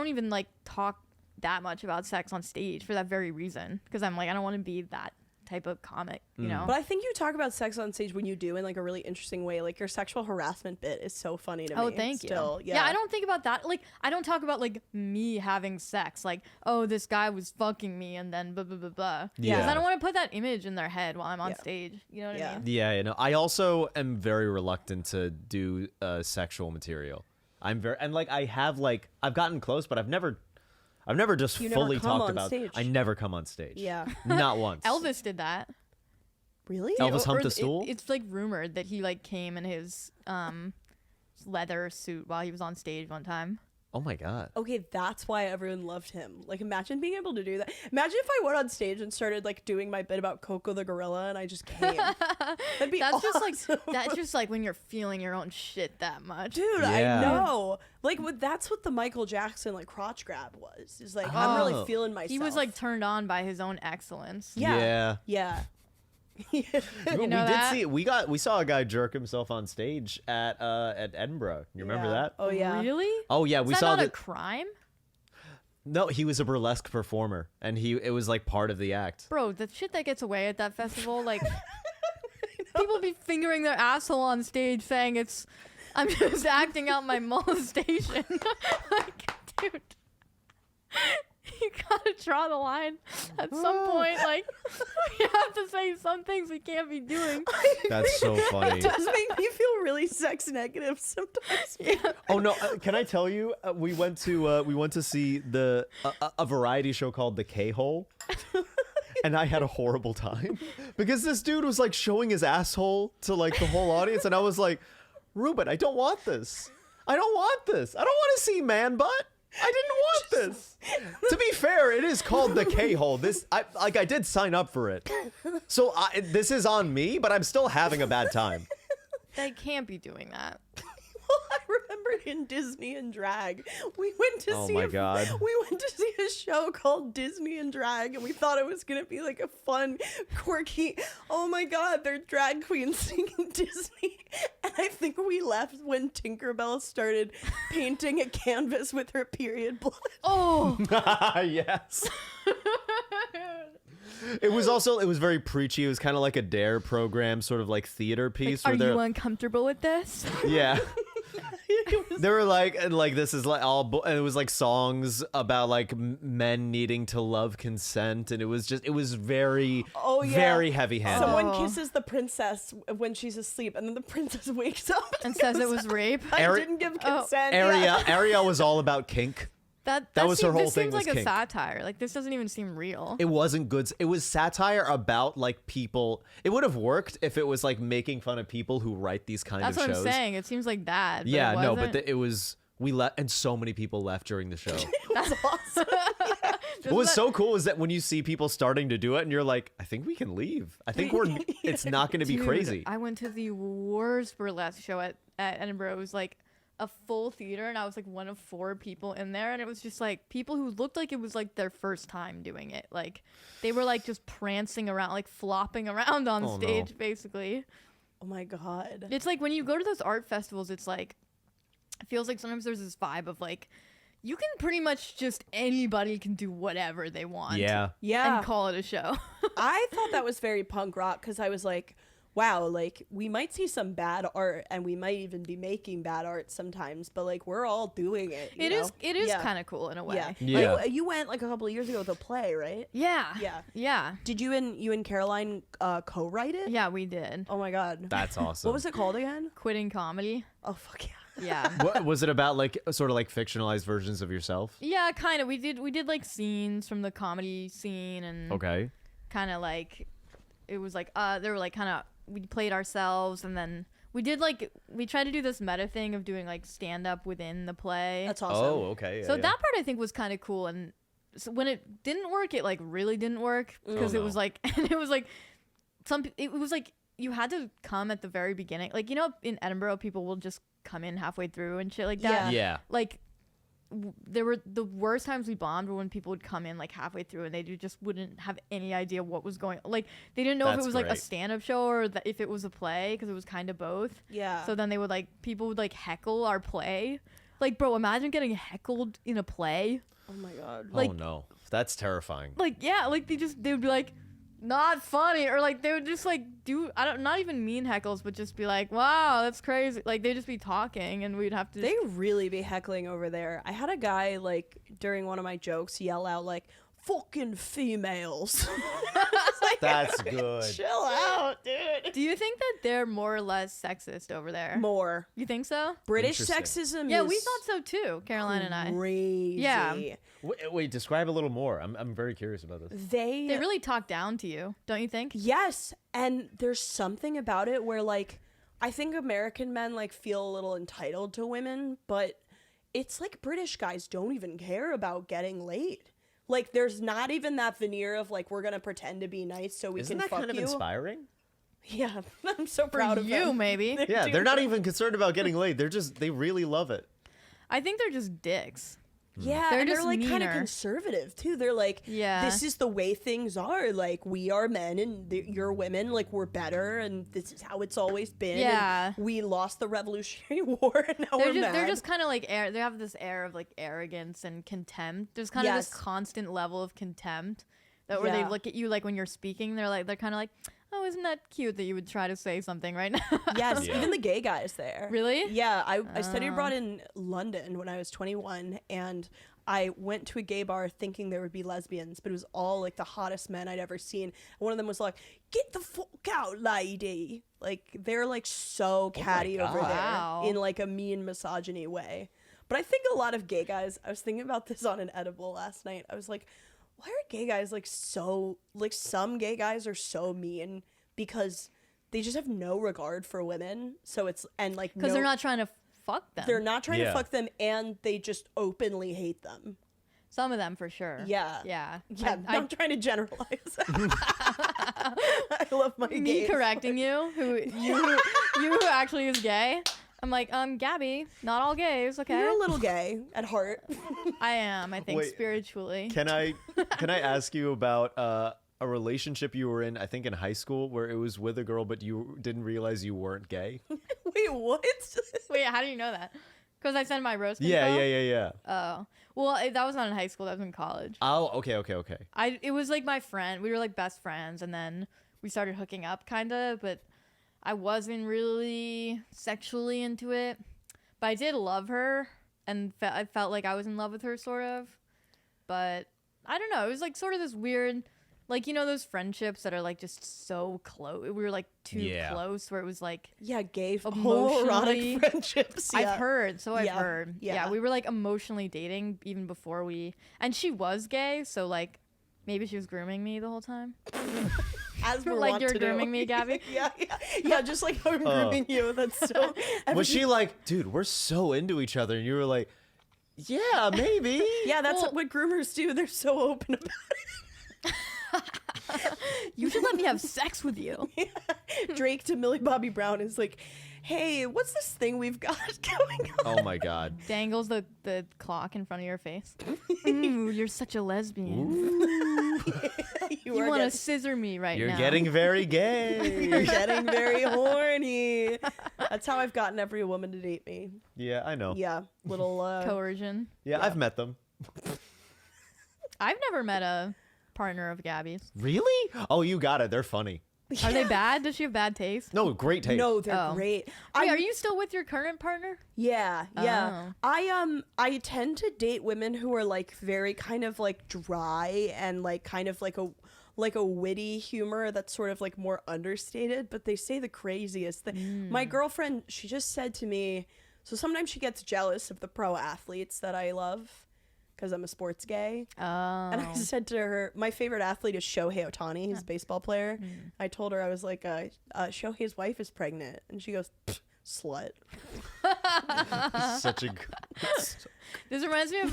even like talk that much about sex on stage for that very reason because I'm like I don't want to be that type of comic, you know. But I think you talk about sex on stage when you do in like a really interesting way. Like your sexual harassment bit is so funny to me. Oh, thank still. you. Yeah, I don't think about that. Like, I don't talk about like me having sex. Like, oh, this guy was fucking me, and then blah blah blah blah. Yeah. Because I don't want to put that image in their head while I'm on Yeah. stage. You know what Yeah. I mean? Yeah, you know, I also am very reluctant to do sexual material. I'm very and like I've gotten close, but I've never just You never fully come talked on about. stage. I never come on stage. Yeah. Not once. Elvis did that. Really? Elvis Or- humped or a stool? It's like rumored that he like came in his leather suit while he was on stage one time. Oh my god. Okay, that's why everyone loved him. Like, imagine being able to do that. Imagine if I went on stage and started like doing my bit about Coco the gorilla, and I just came. That'd be That's awesome. that's just like when you're feeling your own shit that much. Dude, Yeah. I know. Like, that's what the Michael Jackson like crotch grab was. Is like I'm really Oh. feeling myself. He was like turned on by his own excellence. yeah, yeah. we know did that? see we saw a guy jerk himself on stage at Edinburgh. You remember Yeah. that? Oh yeah. Really? Oh yeah, Is we that saw not a that. crime? No, he was a burlesque performer, and it was like part of the act. Bro, the shit that gets away at that festival, like people be fingering their asshole on stage saying I'm just acting out my molestation. Like, dude. You gotta draw the line at some point. Like, we have to say some things we can't be doing. That's so funny. It does make me feel really sex negative sometimes. Yeah. Oh no! Can I tell you? We went to see a variety show called The K-Hole, and I had a horrible time because this dude was like showing his asshole to like the whole audience, and I was like, Ruben, I don't want this. I don't want this. I don't want to see man butt. I didn't want this. To be fair, it is called The K-Hole. I did sign up for it, so this is on me. But I'm still having a bad time. They can't be doing that. Well, I remember in Disney and Drag, we went to Oh see my God. we went to see a show called Disney and Drag, and we thought it was gonna be like a fun, quirky. Oh my God, they're drag queens singing Disney, and I think we left when Tinkerbell started painting a canvas with her period blood. Oh, Yes. It was very preachy. It was kind of like a Dare program, sort of like theater piece. are where they're you uncomfortable with this? yeah. They were like, and like this is like and it was like songs about like men needing to love consent, and it was very, Oh, yeah. very heavy-handed. Someone Oh. kisses the princess when she's asleep, and then the princess wakes up And says it goes, was rape. I Ari- didn't give Oh. consent. Yeah. Ariel was all about kink. That was her whole this thing seems was like kink. a satire. Like this doesn't even seem real. It wasn't good. It was satire about like people. It would have worked if it was like making fun of people who write these kind That's of what shows. I'm saying. It seems like that. But Yeah, it no, wasn't. but it was. We left, and so many people left during the show. That's awesome. What was so cool is that when you see people starting to do it, and you're like, I think we can leave. I think it's not going to be Dude, crazy. I went to the worst burlesque show at Edinburgh. It was like a full theater, and I was like one of 4 people in there, and it was just like people who looked like it was like their first time doing it. Like they were like just prancing around, like flopping around on Oh, no. stage, basically. Oh my God. It's like when you go to those art festivals, it's like it feels like sometimes there's this vibe of like you can pretty much just anybody can do whatever they want. Yeah. Yeah. And call it a show. I thought that was very punk rock because I was like, wow, like we might see some bad art and we might even be making bad art sometimes, but like we're all doing it. It is Yeah. kind of cool in a way. Yeah. Yeah. Like, you went like a couple of years ago with a play, right? Yeah. Yeah. Yeah. Did you and Caroline co-write it? Yeah, we did. Oh my god. That's awesome. What was it called again? Quitting comedy. Oh fuck yeah. Yeah. What was it about? Like sort of like fictionalized versions of yourself? Yeah, kind of. We did like scenes from the comedy scene and Okay. kind of like it was like they were like kind of we played ourselves and then we tried to do this meta thing of doing like stand up within the play. That's awesome. Oh, okay. So that part I think was kind of cool, and so when it didn't work, it like really didn't work because Oh, it was no. like and it was like it was like you had to come at the very beginning, like in Edinburgh people will just come in halfway through and shit like that. Yeah. Like there were the worst times we bombed were when people would come in like halfway through and they just wouldn't have any idea what was going, like they didn't know if That's it was like a great. stand-up show or if it was a play, because it was kind of both. Yeah. So then they would like people would like heckle our play. Like, bro, imagine getting heckled in a play. Oh my god. Oh like- no. That's terrifying. Like, yeah, like they would be like not funny, or like they would just like do not even mean heckles, but just be like, wow, that's crazy. Like they'd just be talking and we'd have to They really be heckling over there. I had a guy like during one of my jokes yell out like fucking females. That's good. Chill out, dude. Do you think that they're more or less sexist over there? More. You think so? British Interesting. sexism Yeah, is we thought so too, Caroline and I. crazy. Yeah. Wait, describe a little more. I'm very curious about this. They They really talk down to you, don't you think? Yes, and there's something about it where like I think American men like feel a little entitled to women, but it's like British guys don't even care about getting laid. Like there's not even that veneer of like we're gonna pretend to be nice so we Isn't can that fuck kind of you. inspiring? Yeah, I'm so For proud of you, them. maybe. Yeah, Dude. they're not even concerned about getting laid. They really love it. I think they're just dicks. Yeah, They're and just they're like kind of meaner. conservative too. They're like, Yeah. this is the way things are. Like we are men and you're women. Like we're better, and this is how it's always been. Yeah. and we lost the Revolutionary War, and now we're They're mad. just kind of like they have this air of like arrogance and contempt. There's kind of this Yes. constant level of contempt that where they Yeah. look at you like when you're speaking, they're kind of like, oh, isn't that cute that you would try to say something right now? Yes, Yeah. even the gay guys there. Really? Yeah, I studied abroad in London when I was 21, and I went to a gay bar thinking there would be lesbians, but it was all like the hottest men I'd ever seen. And one of them was like, "Get the fuck out, lady!" Like they're like so catty over God. there Wow. in like a mean misogyny way. But I think a lot of gay guys. I was thinking about this on an edible last night. I was like, why are gay guys like so like some gay guys are so mean because they just have no regard for women. So it's and like Because no, they're not trying to fuck them. they're not trying to Yeah. fuck them, and they just openly hate them. Some of them for sure. Yeah. Yeah. Yeah, I- I'm trying to generalize. I love my me gays. correcting you, you who actually is gay. I'm like, Gabby, not all gays, okay? You're a little gay at heart. I am, I think, Wait, spiritually. Can I ask you about a relationship you were in, I think in high school, where it was with a girl, but you didn't realize you weren't gay? Wait, what? Wait, how do you know that? Because I sent my roast Yeah. info? Oh. Well, that was not in high school. That was in college. Oh, okay. It was like my friend. We were like best friends, and then we started hooking up, kind of, but I wasn't really sexually into it. But I did love her, and I felt like I was in love with her, sort of. But I don't know. It was like sort of this weird, like, you know, those friendships that are like just so close. We were like too Yeah. close, where it was like, Yeah, gay Emotionally- homoerotic friendships. Yeah. I've heard. So I've Yeah. heard. Yeah. Yeah, we were like emotionally dating even before and she was gay, so like maybe she was grooming me the whole time. As we're Like wont you're to do. grooming me, Gabby? yeah, just like I'm grooming you. That's so. Was she like, dude, we're so into each other, and you were like, yeah, maybe. Yeah, that's Well- what groomers do. They're so open about You should let me have sex with you. it. Drake to Millie Bobby Brown is like, hey, what's this thing we've got going on? Oh my god. Dangles the clock in front of your face. Ooh, you're such a lesbian. You are want to getting- scissor me right You're now. getting very gay. You're getting very horny. That's how I've gotten every woman to date me. Yeah, I know. Yeah, little coercion. Yeah, I've met them. I've never met a partner of Gabby's. Really? Oh, you got it. They're funny. Are they bad? Does she have bad taste? No, great taste. No, they're Oh. great. Wait, are you still with your current partner? Yeah, yeah. Oh. I tend to date women who are like very kind of like dry and like kind of like a witty humor that's sort of like more understated, but they say the craziest thing. My girlfriend, she just said to me, so sometimes she gets jealous of the pro athletes that I love because I'm a sports gay. Oh. And I said to her, my favorite athlete is Shohei Ohtani. He's a baseball player. I told her, I was like, Shohei's wife is pregnant. And she goes, slut. Such a good. This reminds me of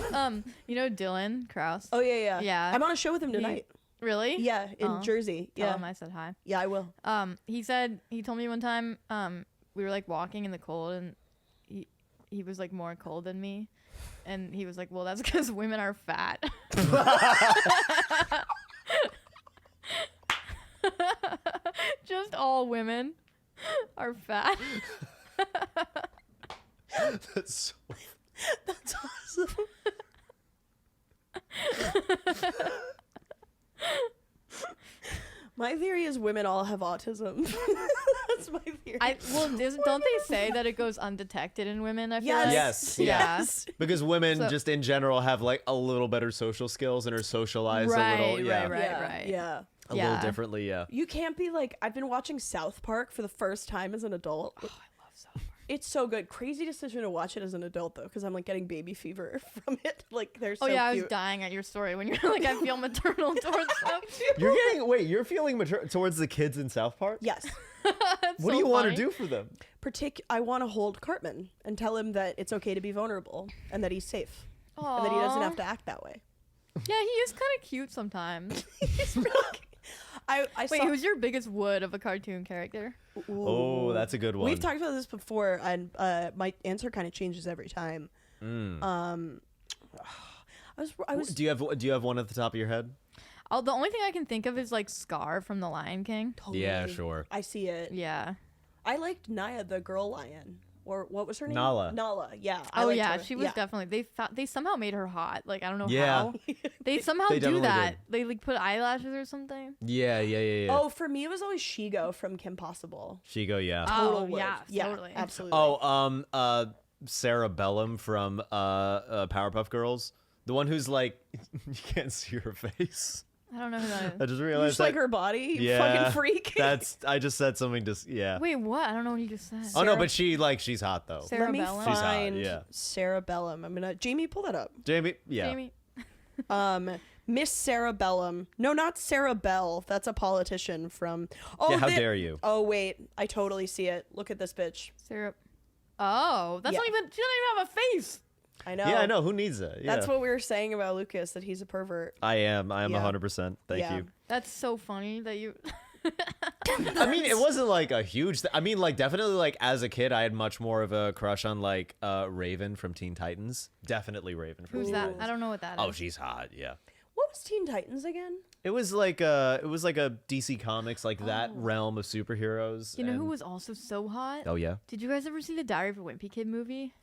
Dylan Kraus. Oh, yeah. Yeah. I'm on a show with him tonight. Really? Yeah, in Jersey. Tell Yeah. him I said hi. Yeah, I will. He told me one time, we were like walking in the cold and he was like more cold than me. And he was like, well, that's because women are fat. Just all women are fat. That's so. That's awesome. My theory is women all have autism. That's my theory. Don't they say that it goes undetected in women? I feel Yes. like. Yes. Yeah. Yes. Because women So- just in general have like a little better social skills and are socialized Right, a little. Yeah. right. Yeah. A Yeah. little differently. Yeah. You can't be like, I've been watching South Park for the first time as an adult. Oh, I love South Park. It's so good. Crazy decision to watch it as an adult though, because I'm like getting baby fever from it. Like they're so Oh yeah, I was cute. dying at your story when you're like, I feel maternal towards them. You're feeling towards the kids in South Park? Yes. What do you want to do for them? I want to hold Cartman and tell him that it's okay to be vulnerable and that he's safe and that he doesn't have to act that way. Yeah, he is kind of cute sometimes. I Wait, saw, who's your biggest wood of a cartoon character? Oh, that's a good one. We've talked about this before, and my answer kind of changes every time. I was. Do you have one at the top of your head? Oh, the only thing I can think of is like Scar from The Lion King. Totally, Yeah, sure. I see it. Yeah. I liked Naya, the girl lion, or what was her name? Nala. Nala. Yeah. I Oh liked yeah, her. she was definitely. They somehow made her hot. Like I don't know Yeah. how. They somehow They do definitely that. did. They like put eyelashes or something. Yeah. Oh, for me, it was always Shigo from Kim Possible. Shigo, yeah. Total Oh wood. yeah, totally. Absolutely. Oh, Sarah Bellum from Powerpuff Girls, the one who's like, you can't see her face. I don't know who that I is. just You realized just that. like her body, you Yeah, fucking freak. I just said something. Yeah. Wait, what? I don't know what you just said. Oh no, Sarah- but she's hot though. Sarah Let me Bellum? She's hot, find yeah. Sarah Bellum. I'm gonna Jamie, pull that up. Jamie, yeah. Jamie. Miss Sarah Bellum. No, not Sarah Bell. That's a politician from. Oh, Yeah, how dare you? Oh wait, I totally see it. Look at this bitch. Sarah. Oh, that's Yeah. not even. She doesn't even have a face. I know. Yeah, I know. Who needs that? Yeah. That's what we were saying about Lucas, that he's a pervert. I am Yeah. 100%. Thank Yeah. you. That's so funny that you. I mean, it wasn't like a huge. I mean, like definitely, like as a kid, I had much more of a crush on like Raven from Teen Titans. Definitely Raven. From Who's Teen that? Titans. I don't know what that is. Oh, she's hot. Yeah. What was Teen Titans again? It was like a DC Comics, like that realm of superheroes. You know who and- was also so hot? Oh yeah. Did you guys ever see the Diary of a Wimpy Kid movie?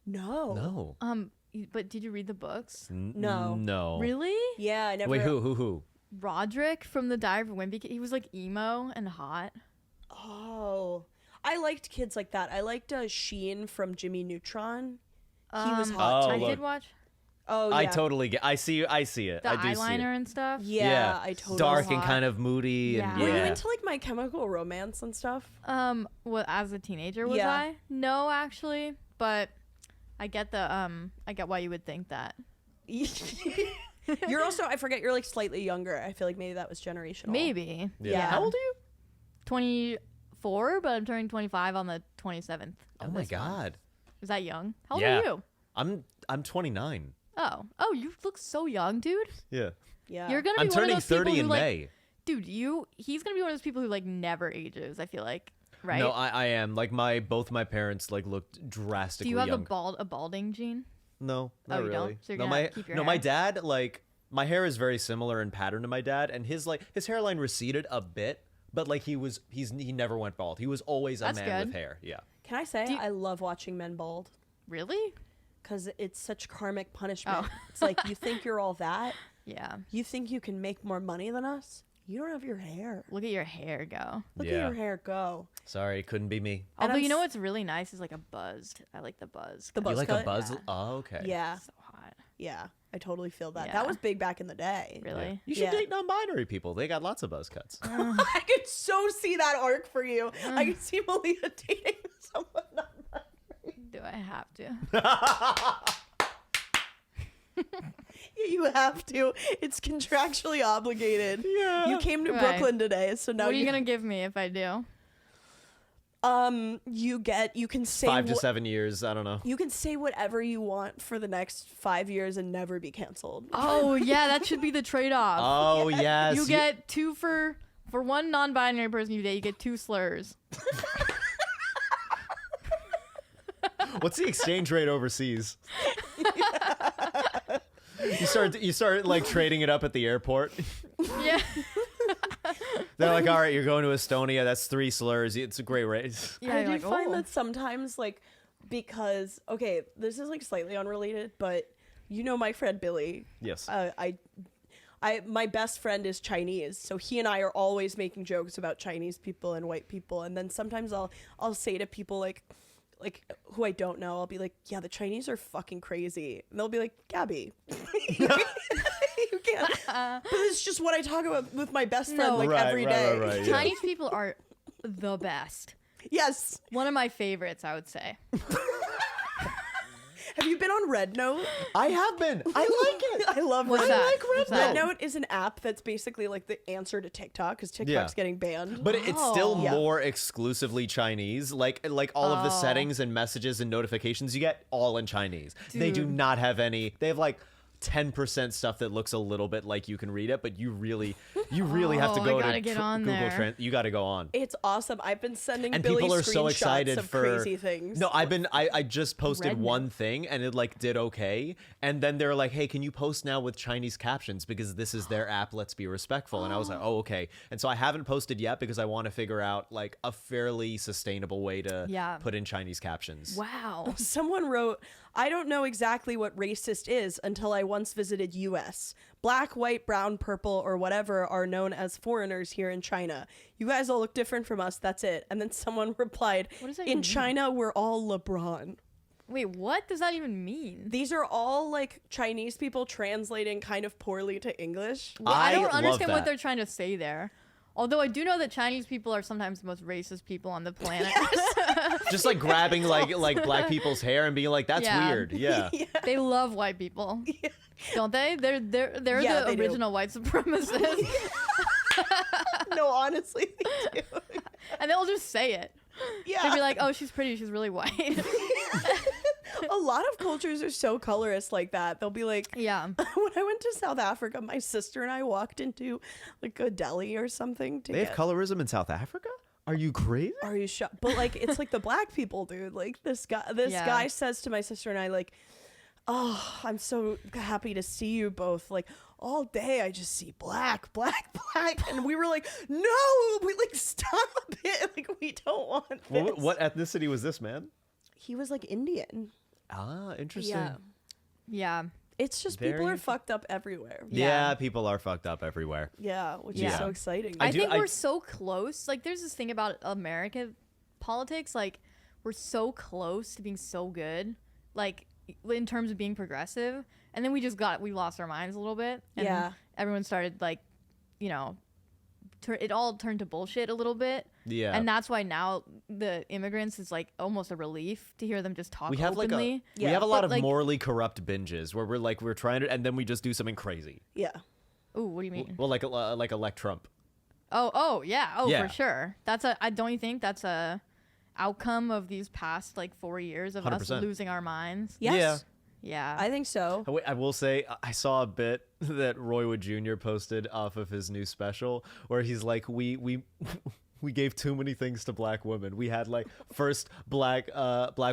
No. No. But did you read the books? No. No. Really? Yeah, I never. Wait, who? Roderick from the Diary of a Wimpy Kid. He was like emo and hot. Oh, I liked kids like that. I liked Sheen from Jimmy Neutron. He was Um, hot. Oh, too. I look. did watch Oh, yeah. I totally get. I see it. the I do see it. eyeliner and stuff. Yeah, I totally. dark Hot. and kind of moody and Yeah. Were yeah. you into like My Chemical Romance and stuff? What as a teenager was Yeah. I? No, actually, but I get why you would think that. You're also, I forget, you're like slightly younger. I feel like maybe that was generational. Maybe. Yeah. How old are you? 24, but I'm turning 25 on the 27th. Oh of my this month. god. Is that young? How old Yeah. are you? I'm 29. Oh, you look so young, dude. Yeah. Yeah. You're gonna be I'm one of turning those people 30 who in like, May. dude. He's gonna be one of those people who like never ages. I feel like, right? No, I am. Like both my parents like looked drastically Do you have young. a balding gene? No, Oh, not you really. don't? So you're no, gonna have to keep your my hair? dad, like my hair is very similar in pattern to my dad, and his hairline receded a bit, but like he never went bald. He was always a That's man with good. hair. Yeah. Can I say Do you- I love watching men bald Really? because it's such karmic punishment. Oh. It's like you think you're all that. Yeah. You think you can make more money than us? You don't have your hair. Look at your hair go. Look at your hair go. Sorry, couldn't be me. And Although you know what's really nice is like a buzzed. I like the buzz. The You buzz like cut? a buzz? Yeah. Oh, okay. Yeah. So hot. Yeah. I totally feel that. Yeah. That was big back in the day. Really? You should Yeah. date non-binary people. They got lots of buzz cuts. I could so see that arc for you. I could see Malia dating someone non-binary. Do I have to? You have to. It's contractually obligated. Yeah. You came to Right. Brooklyn today, so now What are you gonna give me if I do? you can say 5 to 7 years. I don't know. you can say whatever you want for the next 5 years and never be canceled. Oh yeah, that should be the trade-off. Oh yes. you get 2 for one non-binary person you date. You get 2 slurs. What's the exchange rate overseas? You start like trading it up at the airport. Yeah. They're like, all right, you're going to Estonia. That's 3 slurs. It's a great race. Yeah. I you're do like, find oh. that sometimes, like, because okay, this is like slightly unrelated, but you know my friend Billy. Yes. My best friend is Chinese, so he and I are always making jokes about Chinese people and white people, and then sometimes I'll say to people like who I don't know, I'll be like, yeah, the Chinese are fucking crazy, and they'll be like, Gabby, you can't. But it's just what I talk about with my best friend No. like Right, every right, day. right, right, yeah. Chinese people are the best. Yes. One of my favorites, I would say. Have you been on Red Note? I have been. I like it. I love What's Red that? Note. What's Red that? Note is an app that's basically like the answer to TikTok because TikTok's Yeah. getting banned. But it's still Oh. Yeah. more exclusively Chinese. Like all of the Oh. settings and messages and notifications you get all in Chinese. They do Dude. not have any. They have like 10% stuff that looks a little bit like you can read it, but you really have to Oh, go I to gotta get on Google there. You got to go on. It's awesome. I've been sending And Billy people are so screenshots excited of for crazy things. No, I just posted Red one thing and it like did okay, and then they're like, hey, can you post now with Chinese captions because this is their app, let's be respectful. And I was like, oh, okay. And so I haven't posted yet because I want to figure out like a fairly sustainable way to Yeah. put in Chinese captions. Wow. Someone wrote, I don't know exactly what racist is until I once visited US. Black, white, brown, purple, or whatever are known as foreigners here in China. You guys all look different from us, that's it. And then someone replied, What does that in even mean? China, we're all LeBron. Wait, what does that even mean? These are all like Chinese people translating kind of poorly to English. I don't love understand what that. they're trying to say there. Although I do know that Chinese people are sometimes the most racist people on the planet. Just like grabbing like black people's hair and being like, that's Yeah. weird. Yeah. They love white people. Don't they? They're Yeah, the they do. original white supremacists. No, honestly, they do. And they'll just say it. Yeah. They'll be like, oh, she's pretty, she's really white. A lot of cultures are so colorist like that. They'll be like, Yeah. when I went to South Africa, my sister and I walked into like a deli or something to They have get. colorism in South Africa? Are you crazy? Are you shocked? But like, it's like the black people, dude. Like this Yeah. guy says to my sister and I, like, oh, I'm so happy to see you both. Like all day, I just see black, black, black, and we were like, no, we like stop it. Like we don't want this. What ethnicity was this, man? He was like Indian. Ah, interesting. Yeah. Yeah. It's just people Very are fucked up everywhere. Yeah, people are fucked up everywhere. Yeah, which Yeah. is so exciting. I do- think I- we're so close. Like, there's this thing about American politics. Like, we're so close to being so good. Like, in terms of being progressive. And then we lost our minds a little bit. And Yeah. everyone started, like, you know, it all turned to bullshit a little bit. Yeah. And that's why now the immigrants is, like, almost a relief to hear them just talk we have openly. we have a lot But, of like- morally corrupt binges where we're trying to, and then we just do something crazy. Yeah. Ooh, what do you mean? Well, like elect Trump. Oh, yeah. Oh, Yeah. for sure. Don't you think that's a outcome of these past, like, 4 years of us 100%. losing our minds? Yes. Yeah. I think so. Oh, wait, I will say I saw a bit that Roy Wood Jr. posted off of his new special where he's like, we gave too many things to black women. We had like first black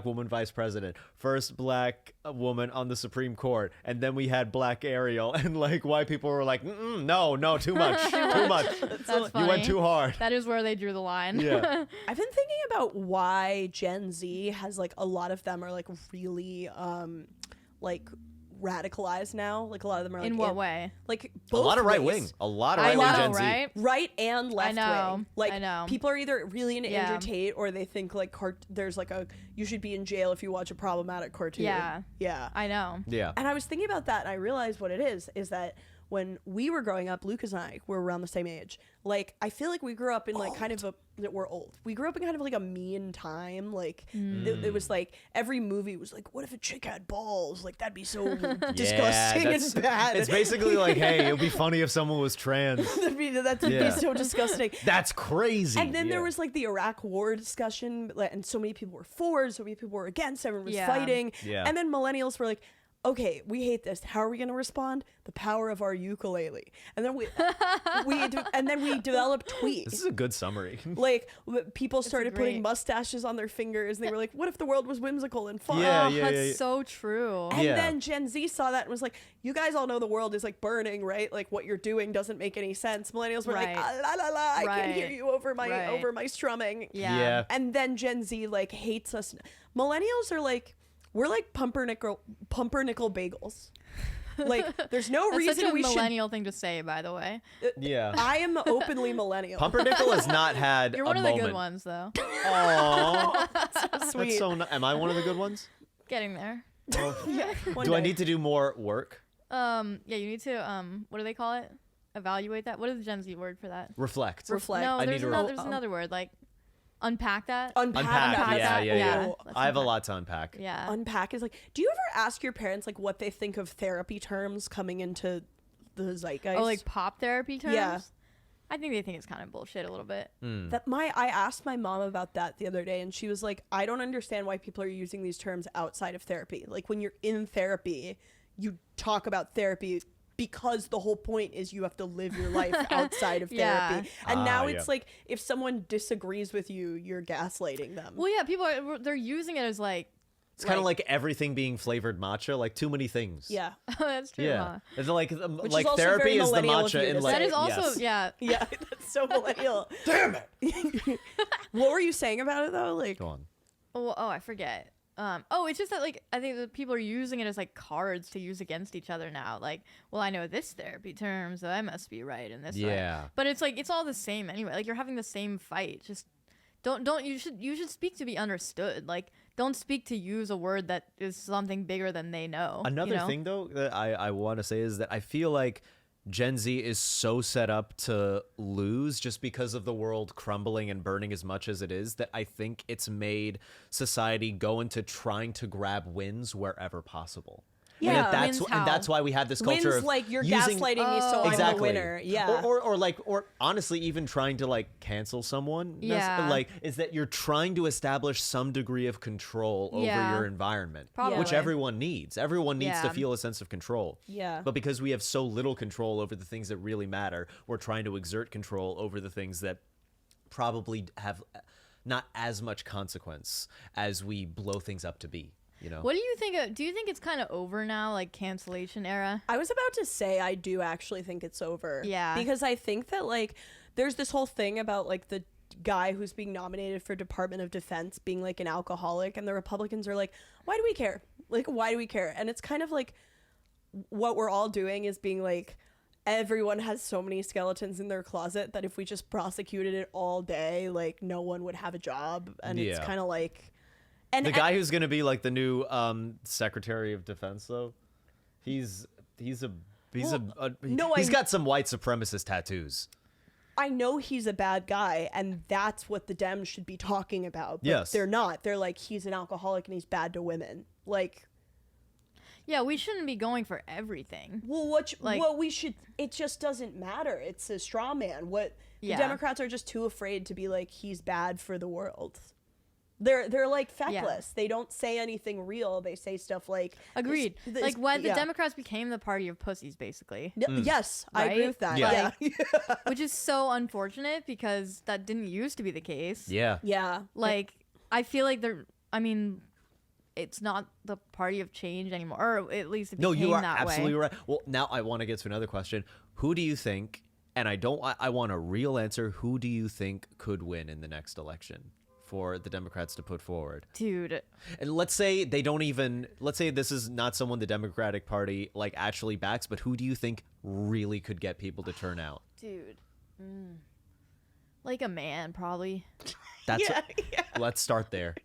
woman vice president, first black woman on the Supreme Court, and then we had black Ariel, and like white people were like, no, too much, too much. That's You funny. went too hard. That is where they drew the line. Yeah. I've been thinking about why Gen Z has like a lot of them are like really like radicalized now. Like a lot of them are like In what way? Like A both lot of right ways. wing. A lot of I right wing know, Gen Z. right? Right and left know, wing. Like I know. people are either really into Yeah. Andrew Tate or they think like there's like a you should be in jail if you watch a problematic cartoon. Yeah. Yeah. I know. Yeah. And I was thinking about that and I realized what it is that when we were growing up, Lucas and I were around the same age. Like, I feel like we grew up in like kind of that we're old. We grew up in kind of like a mean time. Like, it was like every movie was like, what if a chick had balls? Like, that'd be so disgusting and bad. It's basically like, hey, it'd be funny if someone was trans. that'd be so disgusting. That's crazy. And then there was like the Iraq War discussion, and so many people were for, so many people were against, everyone was Yeah. fighting. Yeah. And then millennials were like, okay, we hate this. How are we going to respond? The power of our ukulele. And then we developed tweets. This is a good summary. Like people started putting great- mustaches on their fingers, and they were like, "What if the world was whimsical and fun?" Yeah, Oh, yeah, that's yeah. so true. And Yeah. then Gen Z saw that and was like, "You guys all know the world is like burning, right? Like what you're doing doesn't make any sense." Millennials were like, Right. "Ah, la la la, I can't hear Right. you over my Right. strumming." Yeah. And then Gen Z like hates us. Millennials are like, we're like pumpernickel bagels. Like there's no That's reason such a we should. millennial thing to say, by the way. Yeah. I am openly millennial. Pumpernickel has not had You're a one of the moment. good ones, though. Aww. So sweet. That's so am I one of the good ones? Getting there. One Do I day. need to do more work? Yeah, you need to what do they call it? Evaluate that. What is the Gen Z word for that? Reflect. Reflect. No, I there's need to another, there's another word, like unpack that. Unpack. Unpack. Unpack Yeah, that. yeah, Yeah. yeah. Let's I have a unpack. lot to unpack. Yeah. Unpack is like, do you ever ask your parents like what they think of therapy terms coming into the zeitgeist? Oh, like pop therapy terms? Yeah. I think they think it's kind of bullshit a little bit. I asked my mom about that the other day, and she was like, I don't understand why people are using these terms outside of therapy. Like when you're in therapy, you talk about therapy because the whole point is you have to live your life outside of Yeah. therapy. And now yeah. it's like if someone disagrees with you, you're gaslighting them. Well, yeah, people they're using it as like, It's kind of like everything being flavored matcha, like too many things. Yeah. oh, that's true. Yeah. Huh? It's like is like also therapy very is the millennial of you matcha to in like That is also yes. yeah. Yeah, that's so millennial. Damn it. What were you saying about it though? Like, Go on. Oh, I forget. It's just that like I think that people are using it as like cards to use against each other now. Like, well, I know this therapy term, so I must be right in this way. Yeah. But it's like it's all the same anyway. Like you're having the same fight. Just don't you should speak to be understood. Like don't speak to use a word that is something bigger than they know. Another you know? thing though that I want to say is that I feel like Gen Z is so set up to lose just because of the world crumbling and burning as much as it is that I think it's made society go into trying to grab wins wherever possible. Yeah, wins how? and that's why we have this culture wins of like you're using, gaslighting me, so I'm the exactly. winner. Yeah. Or honestly, even trying to like cancel someone. Yeah. Like is that you're trying to establish some degree of control over Yeah. your environment, Probably. which everyone needs. Everyone needs to Yeah. feel a sense of control. Yeah. But because we have so little control over the things that really matter, we're trying to exert control over the things that probably have not as much consequence as we blow things up to be. You know. What do you think? Do you think it's kind of over now, like cancellation era? I was about to say I do actually think it's over. Yeah. Because I think that like there's this whole thing about like the guy who's being nominated for Department of Defense being like an alcoholic, and the Republicans are like, why do we care? Like, why do we care? And it's kind of like what we're all doing is being like, everyone has so many skeletons in their closet that if we just prosecuted it all day, like no one would have a job. And it's Yeah. kind of like, and The guy who's gonna be like the new Secretary of Defense, though, he's got some white supremacist tattoos. I know he's a bad guy, and that's what the Dems should be talking about. But Yes. they're not. They're like, he's an alcoholic and he's bad to women. Like, Yeah, we shouldn't be going for everything. well, what we should. It just doesn't matter. It's a straw man. Yeah. The Democrats are just too afraid to be like, he's bad for the world. They're like feckless. They don't say anything real. They say stuff like Agreed. this- Like when the yeah. Democrats became the party of pussies, basically, Yes, I agree Right? with that. Yeah. Yeah. which is so unfortunate because that didn't used to be the case. Yeah. Yeah. Like I feel like I mean, it's not the party of change anymore, or at least it No, became you are that absolutely way. right. Well, now I want to get to another question. Who do you think? And I want a real answer. Who do you think could win in the next election for the Democrats to put forward? Dude. And let's say this is not someone the Democratic Party like actually backs, but who do you think really could get people to turn out? Dude. Like a man, probably. That's Yeah. Let's start there.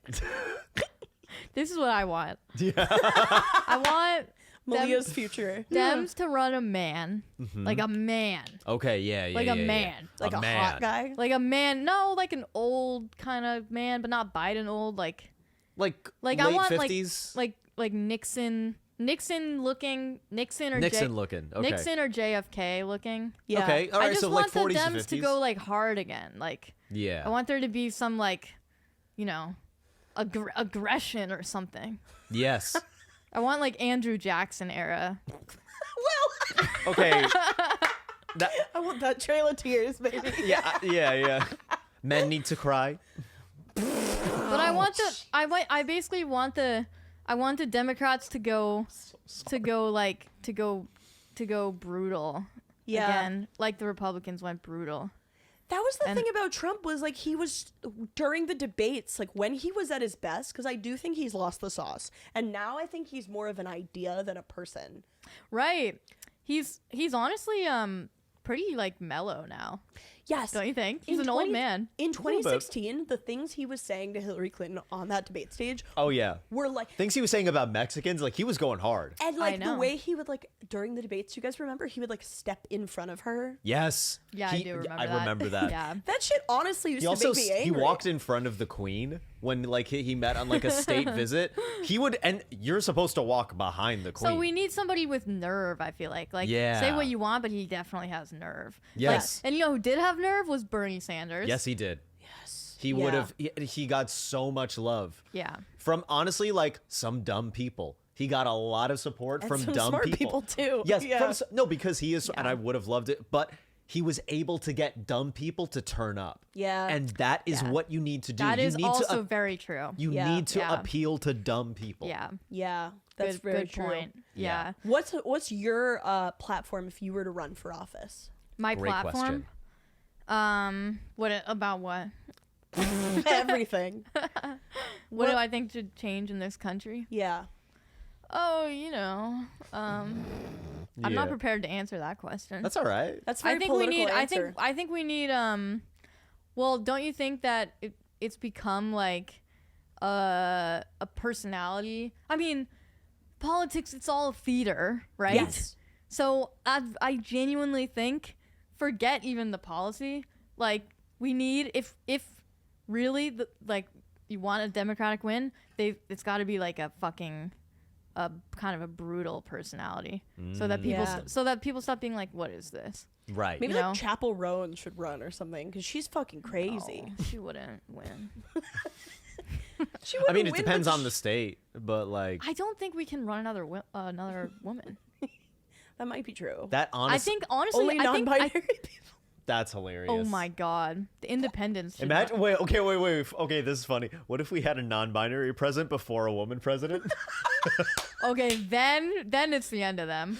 This is what I want. Yeah. I want Malia's future. Dems to run a man. Like a man. Okay, yeah. Like a yeah. man. Like a man. hot guy. Like a man. No, like an old kind of man, but not Biden old. Like Like I late want 50s? like Nixon looking. Nixon or Nixon looking. Okay. Nixon or JFK looking. Yeah. Okay. All I right, just so want like 40s the and Dems 50s. to go like hard again. Like Yeah. I want there to be some like, you know, aggression or something. Yes. I want like Andrew Jackson era. Okay. I want that trail of tears, baby. Yeah. Men need to cry. But I want I basically want the Democrats to go brutal. Yeah. Again, like the Republicans went brutal. That was the And- thing about Trump was like he was during the debates, like when he was at his best, because I do think he's lost the sauce. And now I think he's more of an idea than a person. Right. He's honestly pretty like mellow now. Yes. Don't you think? He's In an old 20 man. In little bit. 2016, the things he was saying to Hillary Clinton on that debate stage Oh yeah. were like, Things he was saying about Mexicans, like he was going hard. and like the know. way he would like during the debates, you guys remember he would like step in front of her. Yes. Yeah, I do remember I that. remember that. Yeah. That shit honestly used He to also make me angry. he walked in front of the Queen when like he met on like a state visit. He would, and you're supposed to walk behind the Queen. So we need somebody with nerve, I feel like. Like, Yeah. say what you want, but he definitely has nerve. Yes. Like, and you know who did have nerve was Bernie Sanders. Yes, he did. Yes. He would have. He got so much love Yeah. from honestly like some dumb people. He got a lot of support And from some dumb smart people, too. Yes, Yeah. no, because he is, and I would have loved it, but he was able to get dumb people to turn up. Yeah. And that is Yeah. what you need to do. That you is need also to very true. you Yeah. need to Yeah. appeal to dumb people. Yeah. Yeah, that's Good, very good true. point. Yeah. Yeah. What's your platform if you were to run for office? My Great platform. About what? Everything. What do I think should change in this country? Yeah. Oh, you know, I'm not Yeah. prepared to answer that question. That's all right. That's a very I think we political need. answer. I think we need. Well, don't you think that it's become like a personality? I mean, politics. It's all theater, right? Yes. So I genuinely think, forget even the policy. Like we need if really like you want a Democratic win, it's got to be like a fucking a kind of a brutal personality, so that people Yeah. so that people stop being like, what is this? Right. Maybe You like know? Chapel Roan should run or something because she's fucking crazy. Oh, she wouldn't win. She I mean, wouldn't it win, depends but on the state, but like I don't think we can run another woman. That might be true. that honestly, I think honestly, Only I think non-binary people. that's hilarious. oh my god, the independents. should Imagine. run- Wait. Okay, this is funny. What if we had a non-binary president before a woman president? Okay, then it's the end of them.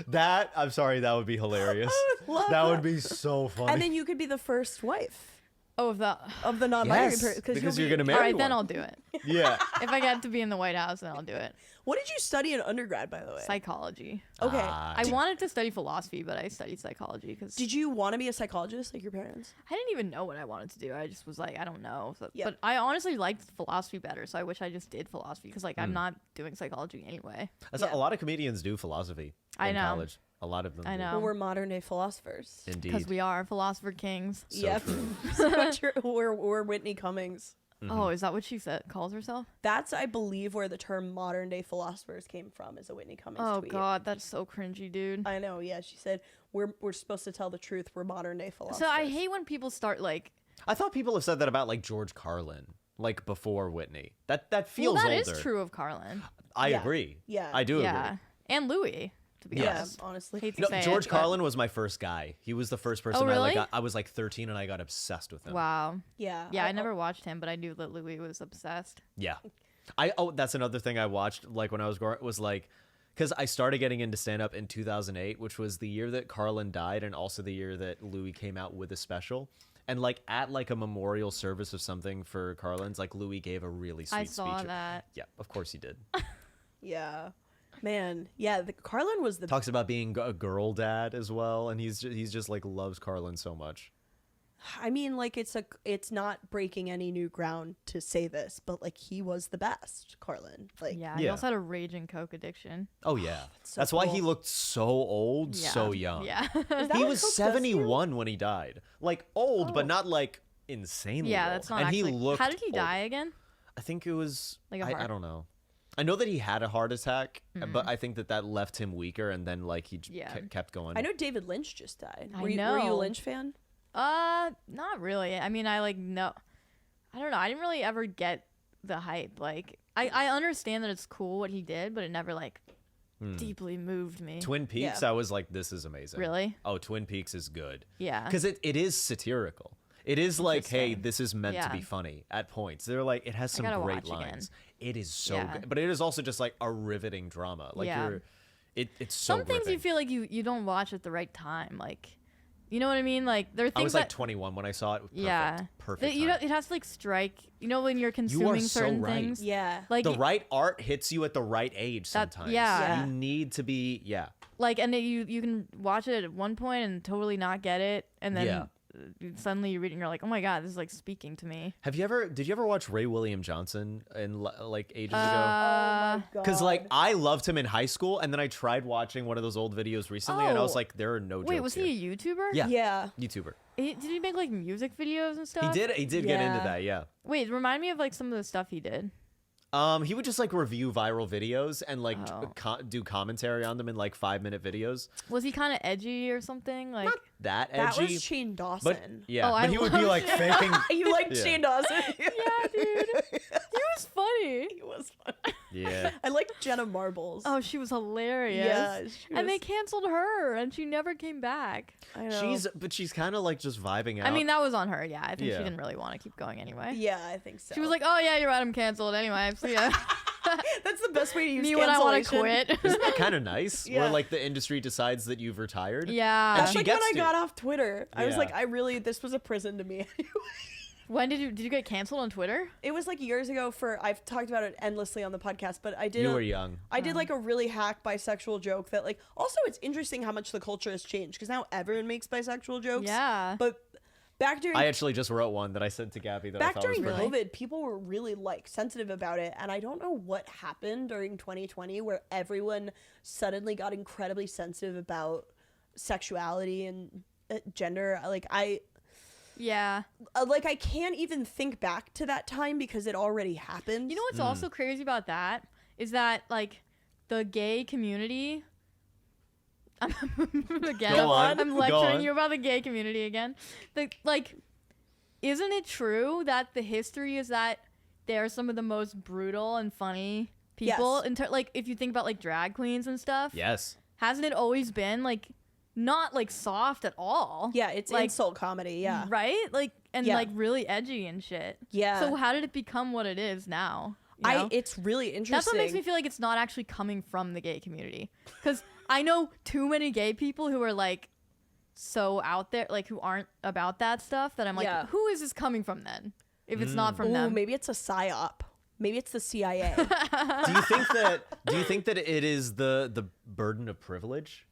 That I'm sorry, that would be hilarious. Love That would be so funny. And then you could be the first wife Oh, the. of the non-binary yes, person because you're gonna marry All right, one. then I'll do it. Yeah. If I get to be in the White House, then I'll do it. What did you study in undergrad, by the way? Psychology. Okay. Ah, I wanted to study philosophy, but I studied psychology because Did you want to be a psychologist like your parents? I didn't even know what I wanted to do. I just was like, I don't know. So, Yeah. But I honestly liked philosophy better, so I wish I just did philosophy because like I'm Hmm. not doing psychology anyway. That's Yeah. a lot of comedians do philosophy I in know. college. A lot of them. I do. know. Well, we're modern day philosophers. Indeed. Because we are philosopher kings. So yep. true. So true. We're Whitney Cummings. Oh, is that what she said? Calls herself? That's, I believe, where the term modern day philosophers came from, is a Whitney Cummings Oh tweet. god, that's so cringy, dude. I know, yeah. She said, we're supposed to tell the truth. We're modern day philosophers. So I hate when people start like. I thought people have said that about like George Carlin, like before Whitney. That feels Well, that older. is true of Carlin. I Yeah. agree. Yeah. I do Yeah, agree. and Louis, to be Yeah, honest. honestly. Hate to No, say George it, but- Carlin was my first guy. He was the first person really? I was like 13 and I got obsessed with him. Wow. Yeah. Yeah, I never watched him, but I knew that Louis was obsessed. Yeah. That's another thing I watched like when I was growing was like cuz I started getting into stand up in 2008, which was the year that Carlin died and also the year that Louis came out with a special. And like at like a memorial service or something for Carlin's, like Louis gave a really sweet I saw speech. that. Yeah, of course he did. Yeah. Man, yeah, the Carlin was the Talks about being a girl dad as well, and he's just like loves Carlin so much. I mean, like it's not breaking any new ground to say this, but like he was the best, Carlin. Like Yeah, he Yeah. also had a raging coke addiction. Oh yeah, so that's why he cool. looked so old, Yeah. so young. Yeah. Is that He what was Coke does to you? 71 when he died. Like old, but Oh. not like insanely Yeah, old. that's not and actually. he looked How did he old. die again? I think it was Like a I heart- don't know. I know that he had a heart attack, but I think that left him weaker, and then like he Yeah. kept going. I know David Lynch just died. I Were you a know. Lynch fan? Not really. I mean, I like no. I don't know. I didn't really ever get the hype. Like, I understand that it's cool what he did, but it never like deeply moved me. Twin Peaks, Yeah. I was like, this is amazing. Really? Oh, Twin Peaks is good. Yeah. Because it is satirical. It is like, hey, Interesting. this is meant to Yeah. be funny at points. They're like, it has some gotta great watch again. lines. It is so Yeah. good. But it is also just like a riveting drama. Like Yeah. it's so Some things gripping. you feel like you don't watch at the right time. Like, you know what I mean? Like there are things I was that like 21 when I saw it. Perfect. yeah, Perfect. That you time. know, it has to like strike. You know when you're consuming so certain right. things. Yeah. Like the right art hits you at the right age That- sometimes. yeah. You need to be, like and then you can watch it at one point and totally not get it, and then Yeah. suddenly you read it and you're like, oh my god, this is like speaking to me. Did you ever watch Ray William Johnson in like ages ago? Uh, Because like I loved him in high school, and then I tried watching one of those old videos recently, and I was Oh. like, there are no wait, jokes was here. he a YouTuber? Yeah. Yeah. YouTuber. Did he make like music videos and stuff? He did get into Yeah. that, yeah. Wait, remind me of like some of the stuff he did. He would just like review viral videos and like Oh. do commentary on them in like 5-minute videos. Was he kind of edgy or something? Like, That That edgy. was Shane but Dawson. yeah, Oh, but I he would be love like Shane. faking. You like Yeah. Shane Dawson? yeah, dude, he was funny. He was fun. Yeah. I like Jenna Marbles. Oh, she was hilarious. yeah. She And they was- canceled her, and she never came back. I know. She's kind of like just vibing out. I mean, that was on her. Yeah, I think Yeah. she didn't really want to keep going anyway. Yeah, I think so. She was like, "Oh yeah, you're right. I'm canceled anyway. See ya." that's the best way to use Me when I want to cancellation. quit. Isn't that kind of nice? Yeah. Where like the industry decides that you've retired. yeah. And That's she like when gets I to. got off Twitter. I was Yeah. like, this was a prison to me. When did you get canceled on Twitter? It was like years ago. I've talked about it endlessly on the podcast, but I did. You were young. I did like a really hack bisexual joke that like. Also, it's interesting how much the culture has changed because now everyone makes bisexual jokes. Yeah. But back during I actually just wrote one that I sent to Gabby that I back thought was during pretty. COVID, people were really like sensitive about it, and I don't know what happened during 2020 where everyone suddenly got incredibly sensitive about sexuality and gender. Yeah. I can't even think back to that time because it already happened. You know what's also crazy about that is that like the gay community. Again, Go on. I'm Go lecturing on. you about the gay community again. Isn't it true that the history is that they're some of the most brutal and funny people? Yes. Like if you think about like drag queens and stuff, Yes. hasn't it always been like not like soft at all? Yeah, it's like, insult comedy. Yeah, right. Like and Yeah. like really edgy and shit. yeah. So how did it become what it is now? You know? It's really interesting. That's what makes me feel like it's not actually coming from the gay community. Because I know too many gay people who are like so out there, like who aren't about that stuff that I'm like, Yeah. who is this coming from then? If it's not from Ooh, them. maybe it's a psyop. Maybe it's the CIA. Do you think that it is the burden of privilege?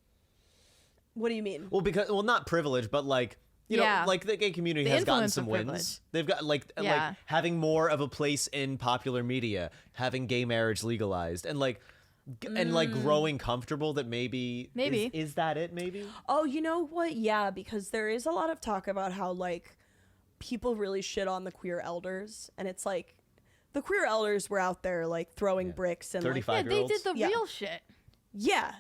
What do you mean? Well, not privilege, but like you Yeah. know, like the gay community The has gotten influence some of wins. privilege. They've got like Yeah. having more of a place in popular media, having gay marriage legalized, and like growing comfortable that maybe is that it maybe. Oh, you know what? Yeah, because there is a lot of talk about how like people really shit on the queer elders, and it's like the queer elders were out there like throwing bricks and like 35 yeah, they did the Yeah. real shit. yeah,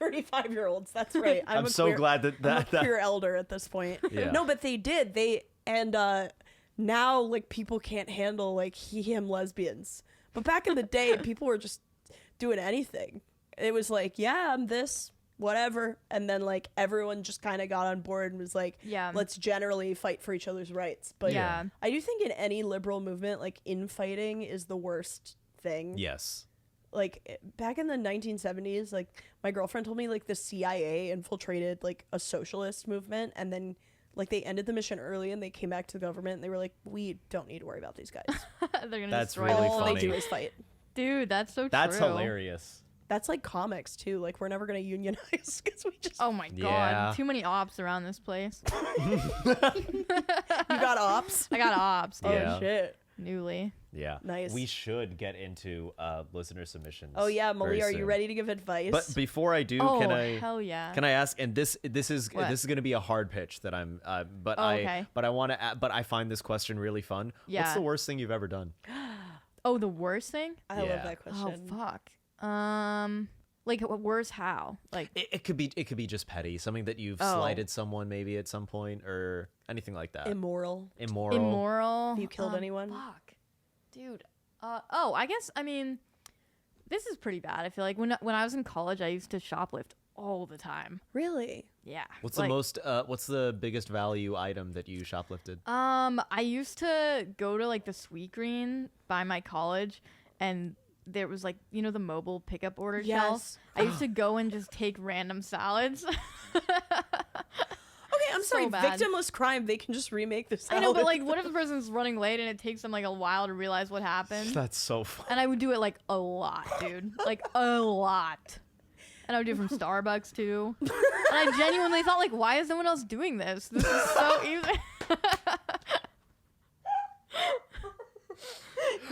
35-year-olds. That's right. I'm a so queer, glad that I'm a that queer elder at this point. Yeah. No, but they did. Now like people can't handle like he/him lesbians. But back in the day, people were just doing anything. It was like, yeah, I'm this, whatever, and then like everyone just kind of got on board and was like, Yeah. let's generally fight for each other's rights. But Yeah. I do think in any liberal movement, like infighting is the worst thing. yes. Like back in the 1970s, like my girlfriend told me like the CIA infiltrated like a socialist movement and then Like they ended the mission early and they came back to the government and they were like, we don't need to worry about these guys. They're gonna That's destroy really us. All funny. they do is fight. Dude, that's so That's true. hilarious. That's like comics too. Like we're never gonna unionize because we just. Oh my god, Yeah. too many ops around this place. You got ops. I got ops, dude. Yeah. Oh shit. Newly. Yeah. Nice. We should get into listener submissions. Oh yeah, very Malia, are you soon. ready to give advice? But before I do, Oh, can I hell yeah. can I ask? And this is What? this is going to be a hard pitch that I'm. But Oh, I okay. but I want to. But I find this question really fun. What's Yeah. the worst thing you've ever done? Oh, the worst thing? I Yeah. love that question. Oh fuck. Like worse how? Like It could be just petty, something that you've Oh. slighted someone maybe at some point or anything like that. Immoral. immoral. Have you killed anyone? Fuck. Dude. Oh, I guess I mean this is pretty bad. I feel like when I was in college I used to shoplift all the time. Really? Yeah. What's like, the most? What's the biggest value item that you shoplifted? I used to go to like the Sweet Green by my college, and there was like the mobile pickup order shelf. Yes. I used to go and just take random salads. Okay, I'm So sorry. bad. Victimless crime. They can just remake the salad. I know, but like, what if the person's running late and it takes them like a while to realize what happened? That's so fun. And I would do it like a lot, dude, like a lot. And I would do it from Starbucks too. And I genuinely thought, like, why is no one else doing this? This is so easy.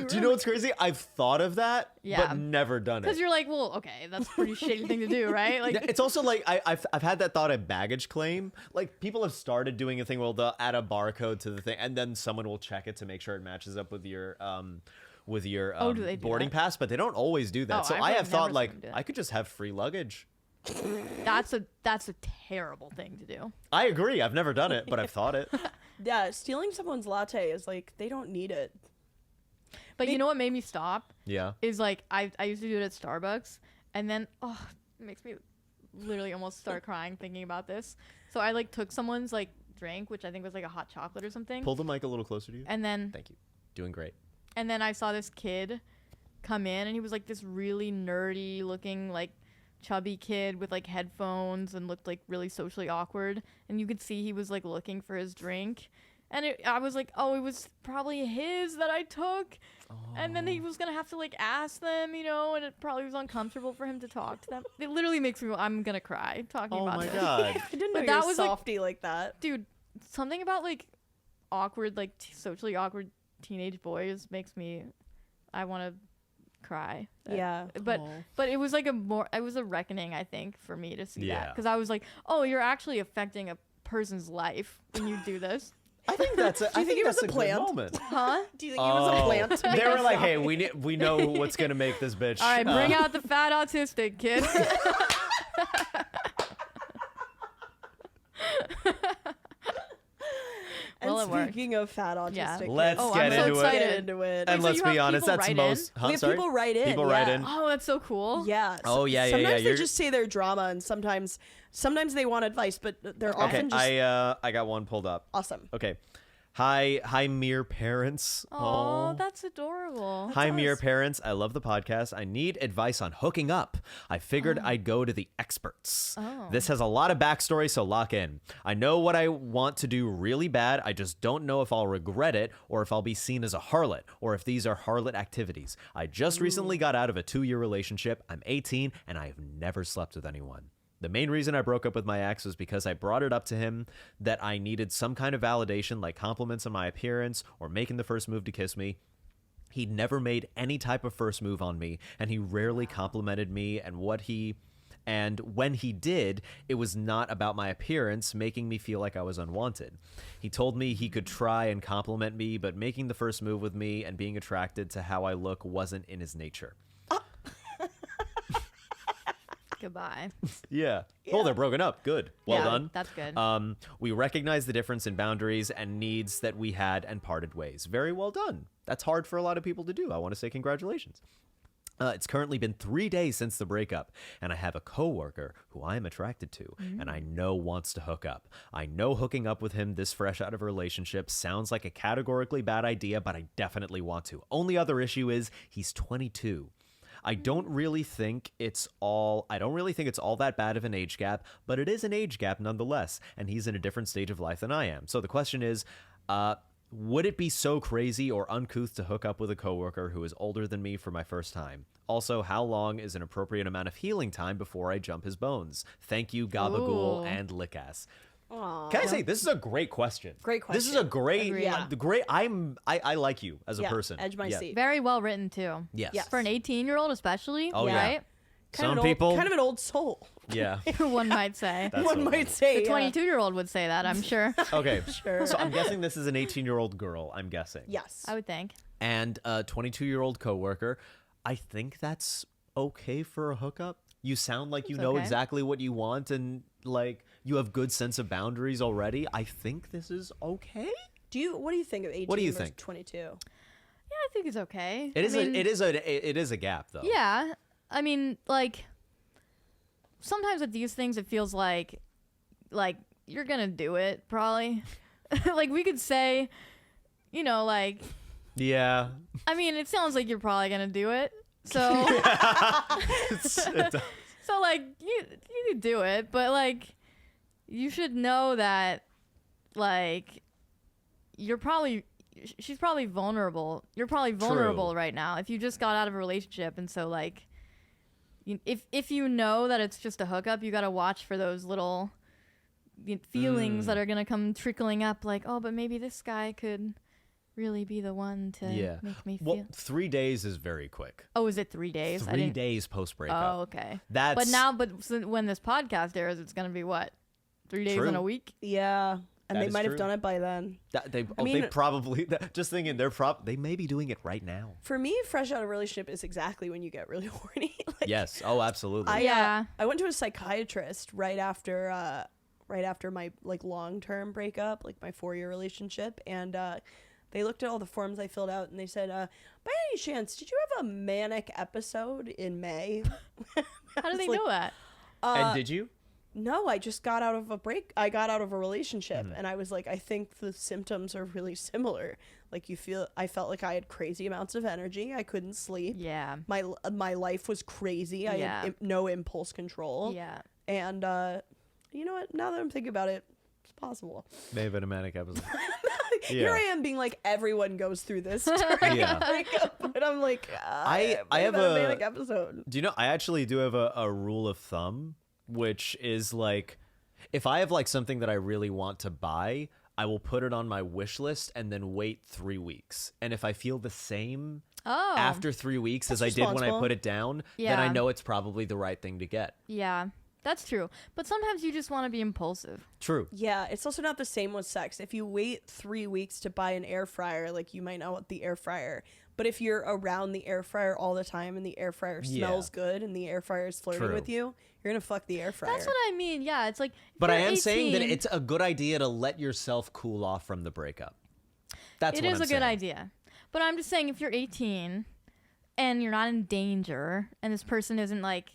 Do you know what's crazy? I've thought of that, Yeah. but never done Because it. you're like, well, okay, that's a pretty shitty thing to do, right? Like, Yeah, it's also like I've had that thought at baggage claim. Like people have started doing a thing where they'll add a barcode to the thing, and then someone will check it to make sure it matches up with your do they do boarding that? pass. But they don't always do that. Oh, So I've I have never thought seen like them do that. I could just have free luggage. that's a terrible thing to do. I agree. I've never done it, but I've thought it. Yeah, stealing someone's latte is like they don't need it. But you know what made me stop? Yeah. Is like I used to do it at Starbucks, and then it makes me literally almost start crying thinking about this. So I like took someone's like drink, which I think was like a hot chocolate or something, Pull the mic a little closer to you. and then Thank you. Doing great. I saw this kid come in, and he was like this really nerdy looking like chubby kid with like headphones and looked like really socially awkward, and you could see he was like looking for his drink. And I was like, oh, it was probably his that I took. And then he was going to have to, like, ask them, and it probably was uncomfortable for him to talk to them. It literally makes me, I'm going to cry talking Oh about my this. god. I didn't know But you that were was, like- softy like that. Dude, something about, like, awkward, like, socially awkward teenage boys makes me, I want to cry. Yeah. But it was, like, it was a reckoning, I think, for me to see Yeah. that. Because I was like, oh, you're actually affecting a person's life when you do this. I think that's a, Do you think it was that's a good plant? moment. Huh? Do you think it was a plant? To make They were us like, stop? "Hey, we know what's gonna make this bitch." All right, bring out the fat autistic kid. And Well, it worked. speaking of fat autistic, Yeah. kids, Let's Oh, get I'm so into excited. it. get into it. And so let's you be have honest, people that's write most. in? Huh, We have sorry? people write in. People write in. Oh, that's so cool. Yeah. Oh, yeah, yeah, Sometimes yeah, they just say their drama, and sometimes they want advice, but they're Okay, often just I got one pulled up. awesome. Okay, hi mere parents. Oh, that's adorable. Hi, Mere us. Parents. I love the podcast. I need advice on hooking up. I figured I'd go to the experts. Oh. This has a lot of backstory, so lock in. I know what I want to do really bad. I just don't know if I'll regret it or if I'll be seen as a harlot or if these are harlot activities. I just recently got out of a 2-year relationship. I'm 18 and I have never slept with anyone. The main reason I broke up with my ex was because I brought it up to him that I needed some kind of validation, like compliments on my appearance or making the first move to kiss me. He'd never made any type of first move on me, and he rarely complimented me, and when he did, it was not about my appearance, making me feel like I was unwanted. He told me he could try and compliment me, but making the first move with me and being attracted to how I look wasn't in his nature. Goodbye. Yeah. Oh, they're broken up. Good. Well Yeah, done. that's good. We recognize the difference in boundaries and needs that we had and parted ways. Very well done. That's hard for a lot of people to do. I want to say congratulations. It's currently been 3 days since the breakup, and I have a coworker who I am attracted to and I know wants to hook up. I know hooking up with him this fresh out of a relationship sounds like a categorically bad idea, but I definitely want to. Only other issue is he's 22. I don't really think it's all that bad of an age gap, but it is an age gap nonetheless, and he's in a different stage of life than I am. So the question is, would it be so crazy or uncouth to hook up with a coworker who is older than me for my first time? Also, how long is an appropriate amount of healing time before I jump his bones? Thank you, Gabagool Ooh. and Lickass. Aw. Can I say this is a great question? Great This is question. a great, Agreed. Yeah. I like you as a Yeah, person. edge my seat. Very well written too. Yes. Yes. For an 18-year-old especially, Oh, yeah. right? Some people. kind of an old soul. Yeah. One might say. That's One what- might say. The 22-year-old would say that, I'm sure. Okay. Sure. So I'm guessing this is an 18-year-old girl. I'm guessing. Yes. I would think. And a 22-year-old coworker. I think that's okay for a hookup. You sound like you know okay. exactly what you want, and like you have good sense of boundaries already. I think this is okay. What do you think of 18 What do you versus think? 22? Yeah, I think it's okay. It is I mean, it is a gap though. Yeah. I mean, like, sometimes with these things, it feels like you're gonna do it, probably. Like, we could say, you know, like, Yeah. I mean, it sounds like you're probably gonna do it. So, so like, you could do it, but like, you should know that, like, she's probably vulnerable. You're probably vulnerable right now if you just got out of a relationship, and so like, if you know that it's just a hookup, you gotta watch for those little feelings that are gonna come trickling up, like, oh, but maybe this guy could really be the one to make me feel. Well, 3 days is very quick. Oh, is it 3 days? 3 days post breakup. Oh, okay. That's When this podcast airs, it's gonna be what? 3 days True. in a week? Yeah. And That they is might true. have done it by then. they mean- probably just thinking they may be doing it right now. For me, fresh out of a relationship is exactly when you get really horny. Like, Yes. Oh, absolutely. Yeah. I went to a psychiatrist right after my like long-term breakup, like my 4-year relationship, and they looked at all the forms I filled out and they said, by any chance, did you have a manic episode in May? How do they like, know that? And did you? No, I just got out of I got out of a relationship, and I was like, I think the symptoms are really similar. Like I felt like I had crazy amounts of energy. I couldn't sleep. Yeah. My life was crazy. I Yeah. had no impulse control. Yeah. And you know what? Now that I'm thinking about it, it's possible. May have been a manic episode. Here I am being like, everyone goes through this during Yeah. a breakup, but I'm like, I might have had a- manic episode. Do you know? I actually do have a rule of thumb, which is like, if I have like something that I really want to buy, I will put it on my wish list and then wait 3 weeks. And if I feel the same Oh. after 3 weeks as I did when I responsible. put it down, then I Yeah. know it's probably the right thing to get. Yeah. That's true. But sometimes you just want to be impulsive. True. Yeah, it's also not the same with sex. If you wait 3 weeks to buy an air fryer, like you might not want the air fryer. But if you're around the air fryer all the time and the air fryer smells good and the air fryer is flirting True. with you, you're gonna fuck the air fryer. That's what I mean. Yeah. It's like. if But I you're am saying that 18, it's a good idea to let yourself cool off from the breakup. That's It what is I'm a good saying. idea. But I'm just saying, if you're 18 and you're not in danger and this person isn't like.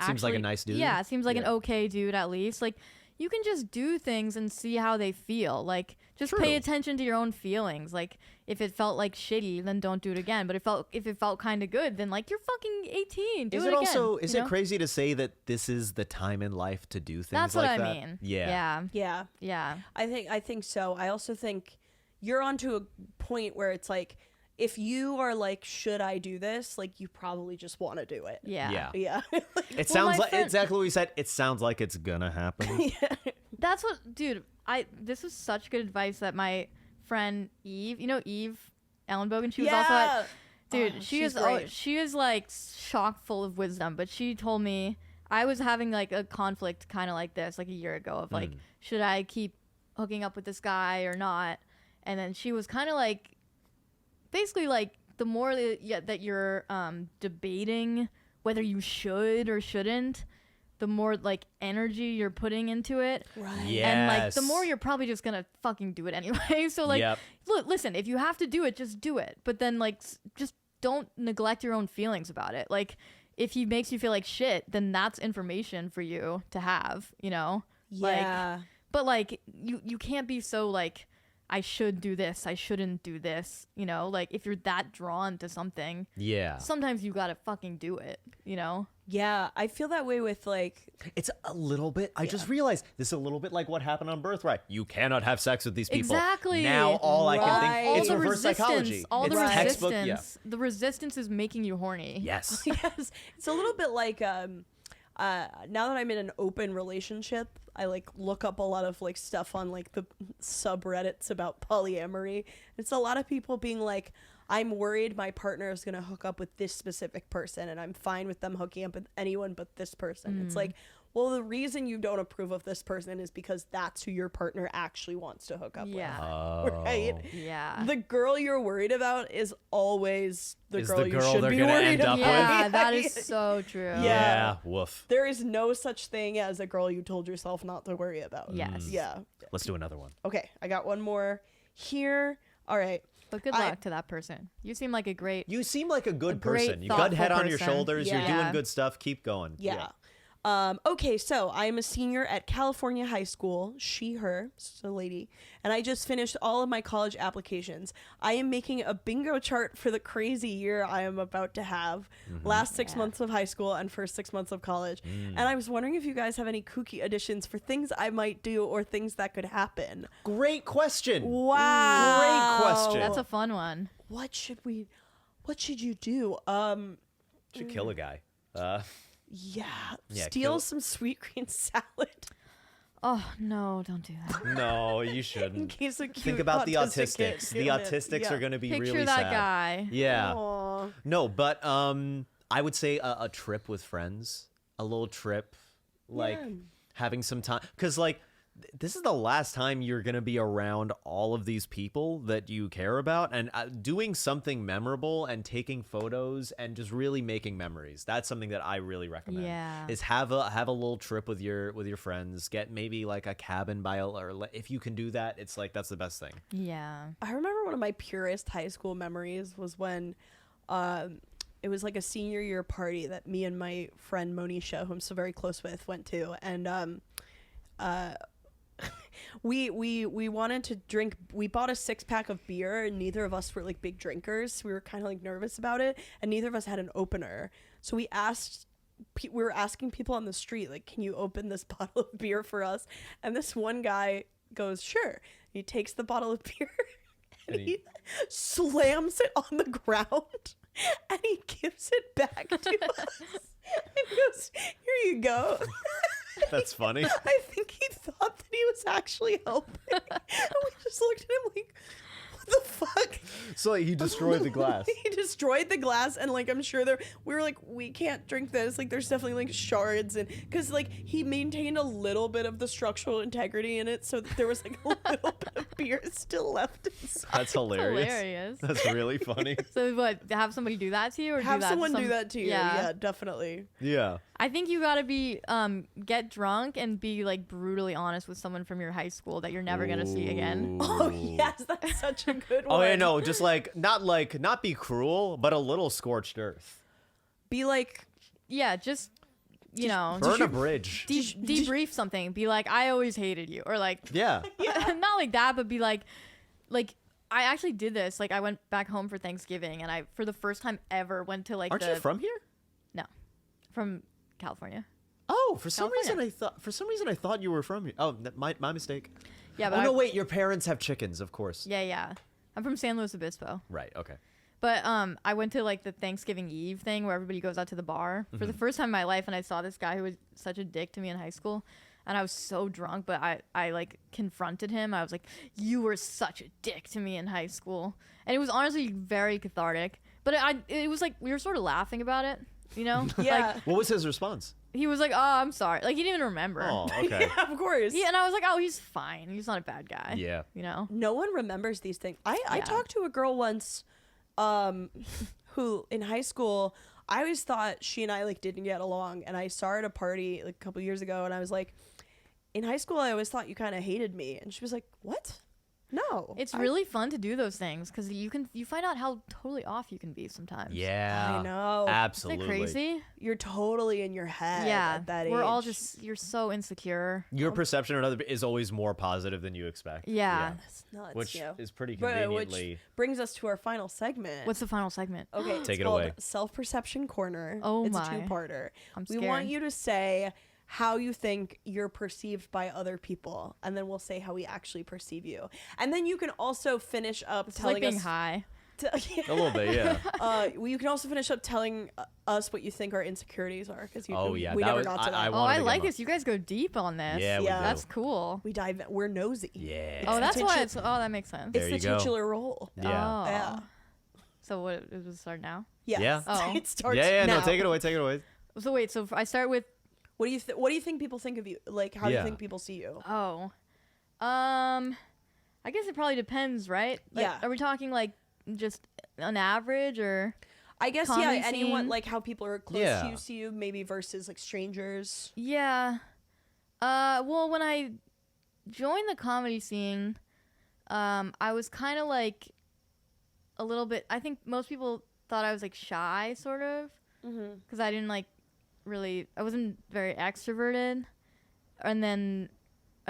Seems like a actually- nice dude. Yeah. Seems like an Yeah. okay dude at least. Like, you can just do things and see how they feel. Like, just True. pay attention to your own feelings. Like, if it felt like shitty, then don't do it again. But if it felt kind of good, then like, you're fucking 18. Do Is it it again. also is you it know? crazy to say that this is the time in life to do things That's like what I that? mean. Yeah. Yeah. yeah, Yeah. I think so. I also think you're onto a point where it's like, if you are like, should I do this? Like, you probably just want to do it. Yeah. Yeah. Yeah. It sounds my like friend- exactly what we said. It sounds like it's gonna happen. That's what, dude. This was such good advice that my friend Eve, you know Eve Ellenbogen, she was also at, dude. Oh, she she's is great. she is like chock full of wisdom. But she told me I was having like a conflict kind of like this like a year ago of like, should I keep hooking up with this guy or not? And then she was kind of like, basically like, the more that you're debating whether you should or shouldn't, the more like energy you're putting into it. Right. Yes. And like, the more you're probably just gonna fucking do it anyway. So like, Yep. look, listen, if you have to do it, just do it. But then like, just don't neglect your own feelings about it. Like, if he makes you feel like shit, then that's information for you to have, you know? Yeah. But like, you can't be so like, I should do this, I shouldn't do this, you know, like if you're that drawn to something, Yeah. sometimes you gotta fucking do it, you know? Yeah, I feel that way with like It's a little bit. I just realized this is a little bit like what happened on Birthright. You cannot have sex with these people. Exactly. Now all I can Right. think All it's the reverse resistance, psychology. all it's the textbook. resistance, the resistance is making you horny. Yes. yes, it's a little bit like now that I'm in an open relationship, I like look up a lot of like stuff on like the subreddits about polyamory. It's a lot of people being like, I'm worried my partner is going to hook up with this specific person and I'm fine with them hooking up with anyone but this person. It's like, well, the reason you don't approve of this person is because that's who your partner actually wants to hook up Yeah. Oh. with. Right? Yeah. The girl you're worried about is always the Is girl the you girl should they're be gonna worried end up about. with. Yeah, that is so true. Yeah. Woof. There is no such thing as a girl you told yourself not to worry about. Yes. Yeah. Let's do another one. Okay, I got one more here. All right. But good luck to that person. You seem like a great. You seem like a good great, person. You got head thoughtful on your person. shoulders. You're Yeah. doing good stuff. Keep going. Yeah. Okay, so I'm a senior at California High School, she, her, so lady, and I just finished all of my college applications. I am making a bingo chart for the crazy year I am about to have. Last 6 months of high school and first 6 months of college. And I was wondering if you guys have any kooky additions for things I might do or things that could happen. Great question. Wow. Great question. That's a fun one. What should you do? Should kill a guy. Yeah, Yeah, steal kill- some sweet green salad Oh no, don't do that. No, you in shouldn't. case a cute Think about the autistic kid autistics. The doing it. autistics Yeah. are going to be Picture really that sad. guy. Yeah. Aw. No, but I would say a trip with friends, a little trip, like Yeah. having some time, because like this is the last time you're gonna be around all of these people that you care about, and doing something memorable and taking photos and just really making memories. That's something that I really recommend. Yeah. Is have a little trip with your friends. Get maybe like a cabin or if you can do that, it's like that's the best thing. Yeah. I remember one of my purest high school memories was when it was like a senior year party that me and my friend Monisha, who I'm so very close with, went to, and we wanted to drink. We bought a 6-pack of beer, and neither of us were like big drinkers, so we were kind of like nervous about it, and neither of us had an opener. So we were asking people on the street, like, can you open this bottle of beer for us? And this one guy goes, sure. He takes the bottle of beer and he slams it on the ground and he gives it back to us and goes, here you go. That's funny. I think he thought that he was actually helping. And we just looked at him like, what the fuck? So like, he destroyed the glass. He destroyed the glass, and like I'm sure we were like, we can't drink this. Like there's definitely like shards, and because like he maintained a little bit of the structural integrity in it, so that there was like a little bit of beer still left inside. That's hilarious. Hilarious. That's really funny. So what? Have somebody do that to you, or Have do that someone to do that to you. Yeah, definitely. Yeah. I think you gotta be get drunk and be like brutally honest with someone from your high school that you're never gonna see again. Oh yes, that's such a good one. Oh yeah, no, just like not be cruel, but a little scorched earth. Be like, Yeah, just you know, Burn a bridge. debrief something. Be like, I always hated you, or like, Yeah. not like that, but be like I actually did this. Like I went back home for Thanksgiving, and I for the first time ever went to like Aren't you from here? No, from California. Oh, for some California. reason I thought you were from here. Oh, my mistake. Yeah, Oh but no, wait, your parents have chickens, of course. yeah. I'm from San Luis Obispo. Right. Okay. But I went to like the Thanksgiving Eve thing where everybody goes out to the bar for the first time in my life, and I saw this guy who was such a dick to me in high school, and I was so drunk, but I like confronted him. I was like, you were such a dick to me in high school, and it was honestly very cathartic. But it was like we were sort of laughing about it, you know? yeah, Like, What was his response? he was like, oh, I'm sorry. Like he didn't even remember. Oh, okay. yeah, of course. Yeah, and I was like, oh, he's fine. He's not a bad guy. Yeah. You know? No one remembers these things. I Yeah. talked to a girl once who in high school, I always thought she and I like didn't get along, and I saw her at a party like a couple years ago, and I was like, in high school I always thought you kind of hated me, and she was like, what? No. It's really fun to do those things because you find out how totally off you can be sometimes. Yeah. I know. Isn't Absolutely. it crazy? You're totally in your head Yeah. at that age. We're all just, you're so insecure. Your perception of another is always more positive than you expect. Yeah. It's nuts, Which yo. is pretty But, conveniently. which brings us to our final segment. What's the final segment? Okay, it's Take it called away. Self-Perception Corner. Oh it's my. a two-parter. I'm We scared. want you to say how you think you're perceived by other people, and then we'll say how we actually perceive you. And then you can also finish up It's telling like being us high. A little bit, yeah. well, you can also finish up telling us what you think our insecurities are, because Oh, yeah, we that never was- got to that. I Oh, wanted I to like get this. You guys go deep on this. Yeah, we Yeah. do. That's cool. We're nosy. Yeah. Oh, that's the why titu- it's. Oh, that makes sense. There It's you the go. titular role. Yeah. Oh. Yeah. So what? It was start now. Yes. Yeah. Oh. It starts Yeah, now. no, take it away, take it away. So wait. So I start with. What do you think people think of you? Like, how do you Yeah. think people see you? Oh. I guess it probably depends, right? Like, Yeah. Are we talking like just an average or? I guess Comedy anyone scene? like how people are close Yeah. to you see you, maybe versus like strangers. Yeah. Well, when I joined the comedy scene, I was kind of like a little bit. I think most people thought I was like shy, sort of, because I didn't like really. I wasn't very extroverted, and then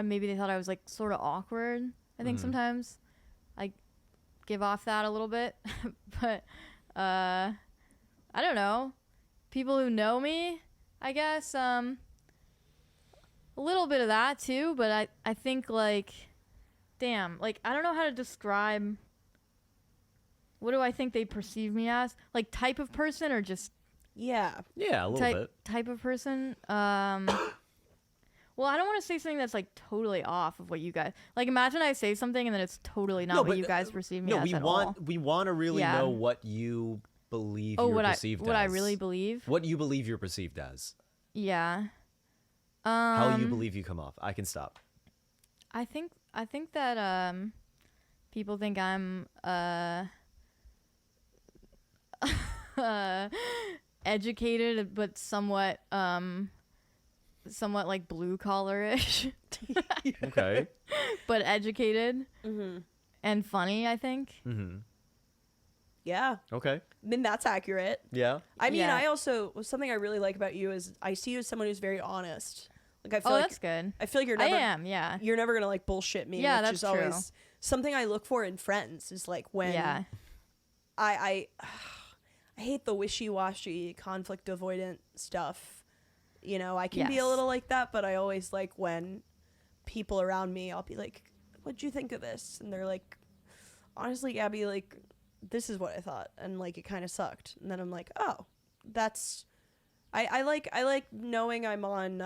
maybe they thought I was like sort of awkward. I think sometimes I give off that a little bit, but I don't know. People who know me, I guess, a little bit of that too, but I think like, damn, like I don't know how to describe. What do I think they perceive me as? Like type of person or just Yeah. Yeah, a little bit. type of person? Well, I don't want to say something that's like totally off of what you guys like. Imagine I say something and then it's totally not No, what but, you guys perceive me No, as we at want all. we want to really Yeah. know what you believe Oh, you're what perceived I as. really believe? What you believe you're perceived as. Yeah. How you believe you come off. I can stop. I think that people think I'm educated but somewhat like blue collar-ish, Okay. but educated and funny, I think. Mm-hmm. Yeah. Okay. I mean, that's accurate. Yeah. I mean, Yeah. I also something I really like about you is I see you as someone who's very honest. Like I feel Oh, like that's good. I feel like you're I never am, yeah. you're never gonna like bullshit me. Yeah, which that's is always true. something I look for in friends. Is like when Yeah. I hate the wishy-washy conflict avoidant stuff. You know, I can be a Yes. little like that, but I always like when people around me, I'll be like, "What'd you think of this?" And they're like, "Honestly, Gabby, like this is what I thought," and like it kind of sucked. And then I'm like, "Oh, that's." I like knowing I'm on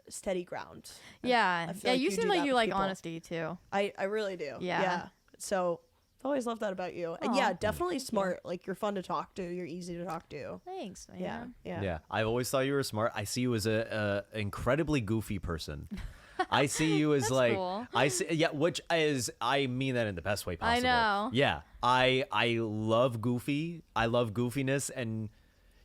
steady ground. Yeah. I feel Yeah, like you you seem do like that you with like people. honesty too. I really do. Yeah. So I've always loved that about you. And Aw. yeah, definitely smart. Like you're fun to talk to. You're easy to talk to. Thanks, man. Yeah. Yeah. Yeah. I've always thought you were smart. I see you as a incredibly goofy person. I see you as That's like cool. I see, yeah, which is I mean that in the best way I possible. know. Yeah. I love goofy. I love goofiness, and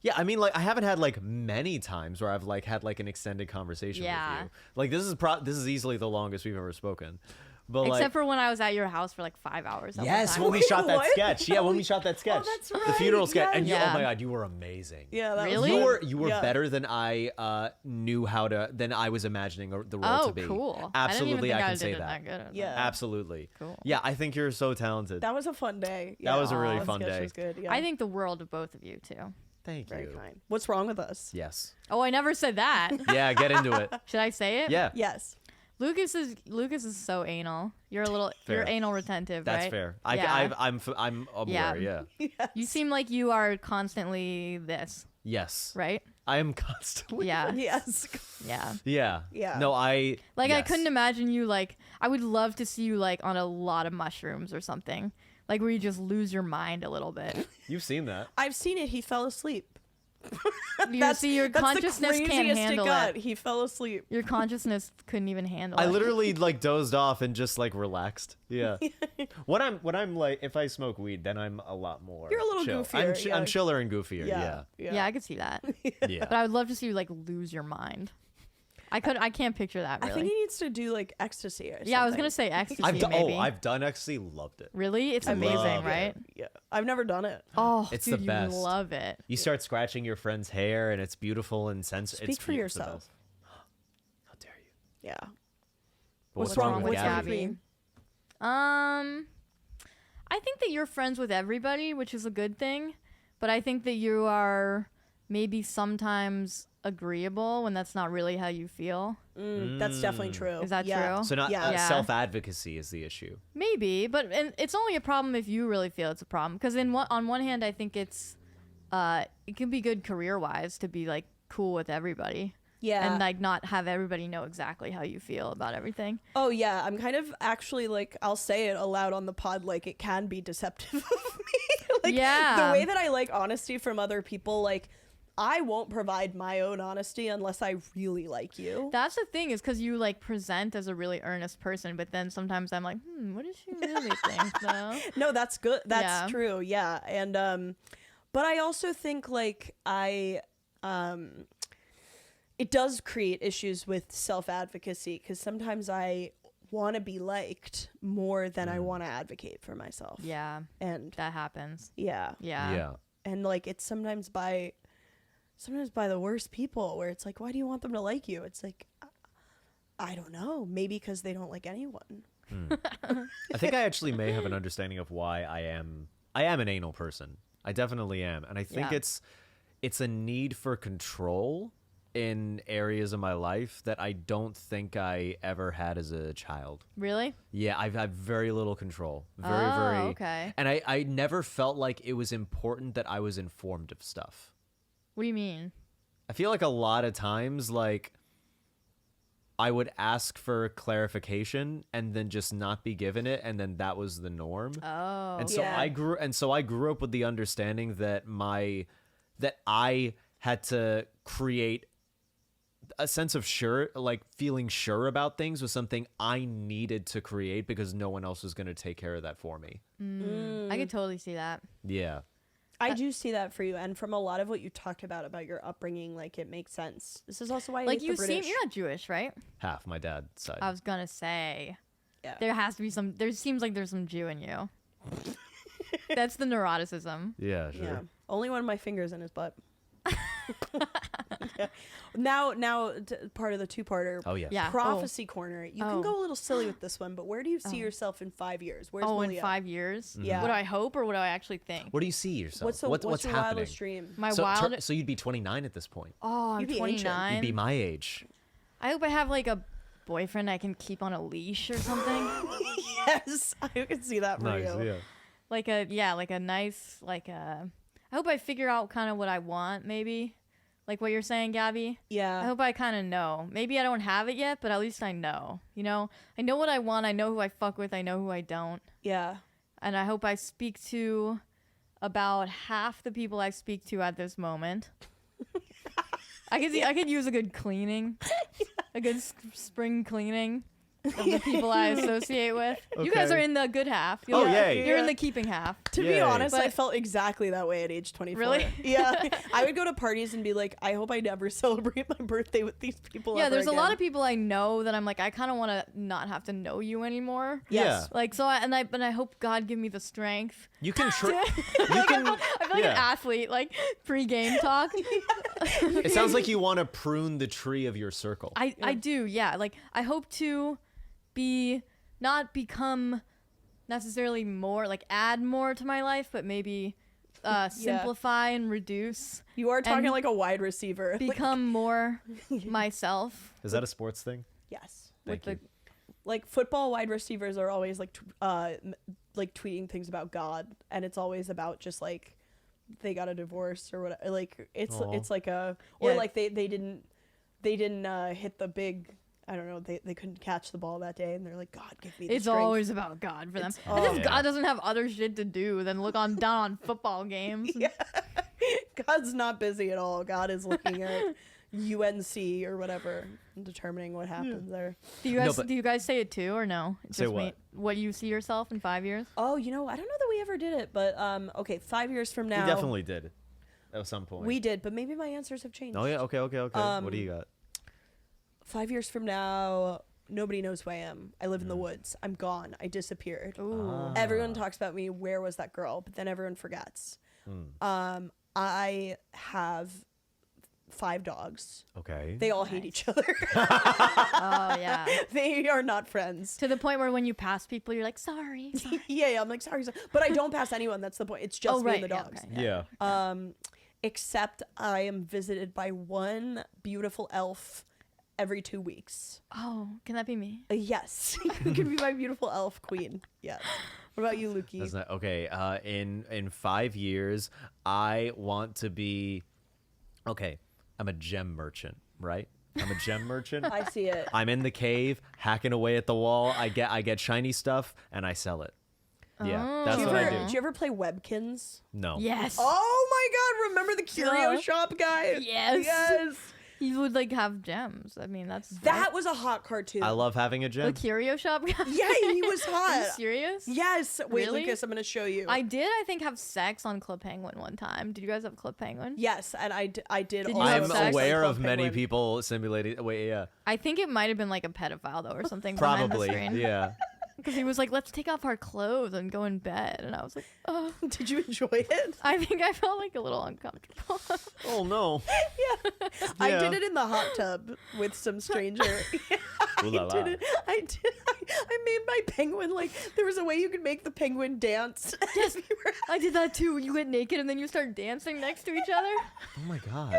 yeah, I mean like I haven't had like many times where I've like had like an extended conversation Yeah. with you. Like this is easily the longest we've ever spoken. But Except like for when I was at your house for like 5 hours. that yes, one when time. we shot that What? sketch. Yeah, when we shot that sketch. that's The right, funeral sketch. And you, yes. oh my god, you were amazing. Yeah. That Really? You were Yeah. better than I knew how to than I was imagining the role Oh, to be. cool. Absolutely, I, I, didn't even think can say did that. it that good. Yeah. Absolutely. Cool. Yeah, I think you're so talented. That was a fun day. That was a really That fun sketch day. Was good. Yeah. I think the world of both of you too. Thank very you. kind. What's wrong with us? Yes. Oh, I never said that. Yeah, get into it. Should I say it? Yeah. Yes. Lucas is so anal. You're a little Fair. you're anal retentive, That's right? fair. Yeah. I'm aware. Yeah. You seem like you are constantly this, Yes. right? I am constantly. Yeah. Yes. Yeah. Yeah. Yeah. No, I Like I yes. couldn't imagine you like I would love to see you like on a lot of mushrooms or something. Like where you just lose your mind a little bit. You've seen that. I've seen it. He fell asleep. You see your That's consciousness the can't craziest handle it got. it. He fell asleep. Your consciousness couldn't even handle I it. literally like dozed off and just like relaxed. Yeah. when I'm like if I smoke weed, then I'm a lot more. You're a little chill. goofier, yeah. I'm chiller and goofier. Yeah. Yeah, I could see that. Yeah. But I would love to see you like lose your mind. I can't picture that I really. think he needs to do like ecstasy or something. Yeah, I was gonna say ecstasy. Maybe. I've done ecstasy, loved it. Really? It's I amazing, love it. right? Yeah, I've never done it. Oh, It's dude, the best. you love it. You start scratching your friend's hair, and it's beautiful and sensitive. Speak for yourself. How dare you? Yeah. But What's wrong with Gabby? Gabby? I think that you're friends with everybody, which is a good thing. But I think that you are maybe sometimes agreeable when that's not really how you feel. That's definitely true. Is that Yeah. true? So not Yeah. Yeah. self-advocacy is the issue. Maybe, but and it's only a problem if you really feel it's a problem. Because on one hand, I think it can be good career-wise to be like cool with everybody. Yeah. And like not have everybody know exactly how you feel about everything. Oh yeah, I'm kind of actually like I'll say it aloud on the pod. Like it can be deceptive of me. Like Yeah. the way that I like honesty from other people. Like I won't provide my own honesty unless I really like you. That's the thing is because you like present as a really earnest person, but then sometimes I'm like, what does she really think though? No, that's good. That's Yeah. true. Yeah, and but I also think like it does create issues with self-advocacy because sometimes I want to be liked more than I want to advocate for myself. Yeah, And that happens. yeah. Yeah. And like it's sometimes by the worst people where it's like, why do you want them to like you? It's like I don't know, maybe because they don't like anyone. I think I actually may have an understanding of why I am an anal person. I definitely am. And I think Yeah. it's a need for control in areas of my life that I don't think I ever had as a child. Really? Yeah, I've had very little control. Oh, Very. okay. And I never felt like it was important that I was informed of stuff. What do you mean? I feel like a lot of times, like, I would ask for clarification and then just not be given it, and then that was the norm. Oh. And so Yeah. I grew up with the understanding that I had to create a sense of feeling sure about things was something I needed to create because no one else was going to take care of that for me. I could totally see that. Yeah. I do see that for you, and from a lot of what you talked about your upbringing, like it makes sense. This is also why I Like hate you the British. seem, you're not Jewish, right? Half my dad's side. I was gonna say. Yeah. There has to be some. There seems like there's some Jew in you. That's the neuroticism. Yeah, sure. Yeah, only one of my fingers in his butt. Yeah. Now, part of the two-parter. Oh, yes. Yeah. Prophecy corner. You can Oh. go a little silly with this one, but where do you see yourself in 5 years? Where's Oh, Malia? in 5 years. Yeah. What do I hope or what do I actually think? Where do you see yourself? What's your happening? wildest dream? My so, wild. so you'd be 29 at this point. Oh, I'm You'd be ancient. 29. You'd be my age. I hope I have like a boyfriend I can keep on a leash or something. Yes, I can see that for you. like a nice I hope I figure out kind of what I want maybe. Like what you're saying, Gabby. Yeah. I hope I kind of know. Maybe I don't have it yet, but at least I know. You know, I know what I want. I know who I fuck with. I know who I don't. Yeah. And I hope I speak to about half the people I speak to at this moment. I could use a good cleaning, a good spring cleaning of the people I associate with. You guys Okay. are in the good half. Oh, yay. You're in the keeping half. To be Yay. honest, I But- felt exactly that way at age 24. Really? Yeah. I would go to parties and be like, I hope I never celebrate my birthday with these people. Yeah, ever there's a lot again. of people I know that I'm like, I kind of want to not have to know you anymore. Yes. Like so, I hope God give me the strength. You can. You I can. feel like an athlete, like pre-game talk. It sounds like you want to prune the tree of your circle. I do, yeah. Like I hope to not become necessarily more, like add more to my life, but maybe simplify and reduce. You are talking and like a wide receiver. Like, Become more myself. Is that a sports thing? yes. Thank with you. Like football wide receivers are always like like tweeting things about God, and it's always about just like they got a divorce or whatever. Like it's Aw. like a Yeah. like they didn't hit the big. I don't know. They couldn't catch the ball that day, and they're like, God, give me the It's strength. always about God for them. It's As if all- God doesn't have other shit to do than look on down on football games. Yeah. God's not busy at all. God is looking at UNC or whatever and determining what happens there. Do you guys No, but- do you guys say it too or no? It's Say just what? what you see yourself in 5 years? Oh, I don't know that we ever did it, but okay, 5 years from now. We definitely did. At some point. We did, but maybe my answers have changed. Oh yeah. Okay. Um, What do you got? 5 years from now, nobody knows who I am. I live in the woods. I'm gone. I disappeared. Ooh. Everyone talks about me. Where was that girl? But then everyone forgets. I have 5 dogs. Okay. They all hate each other. Oh yeah. They are not friends. To the point where when you pass people, you're like, sorry. Yeah, I'm like, sorry. But I don't pass anyone. That's the point. It's just me and the dogs. Yeah, okay. Yeah. Except I am visited by one beautiful elf every 2 weeks. Oh, can that be me? Yes. You can be my beautiful elf queen. Yes. What about you, Lukey? That's not okay. In 5 years, I want to be. Okay, I'm a gem merchant, right? I'm a gem merchant. I see it. I'm in the cave, hacking away at the wall. I get shiny stuff and I sell it. Yeah, that's Do what I you do. ever play Webkins? No. Yes. Oh my God! Remember the curio Yeah. shop guy? Yes. Yes. He would like have gems. I mean, that's That was a hot cartoon. I love having a the gem. curio shop guy. Yeah, he was Are you hot. serious? Yes. Wait, Really? Lucas, I'm gonna show you. I did, I think, have sex on Club Penguin one time. Did you guys have Club Penguin? Yes, and I did. Did you also have I'm sex? like aware Club of many Penguin. people simulating. Wait, yeah, I think it might have been like a pedophile though, or something. probably. Behind the screen. Yeah. Because he was like, "Let's take off our clothes and go in bed," and I was like, "Oh." Did you enjoy it? I think I felt like a little uncomfortable. Oh no. I Yeah. did it in the hot tub with some stranger. Ooh la la. I did. I made my penguin like there was a way you could make the penguin dance. Yes. You were I did that too. You get naked and then you start dancing next to each other. Oh my god.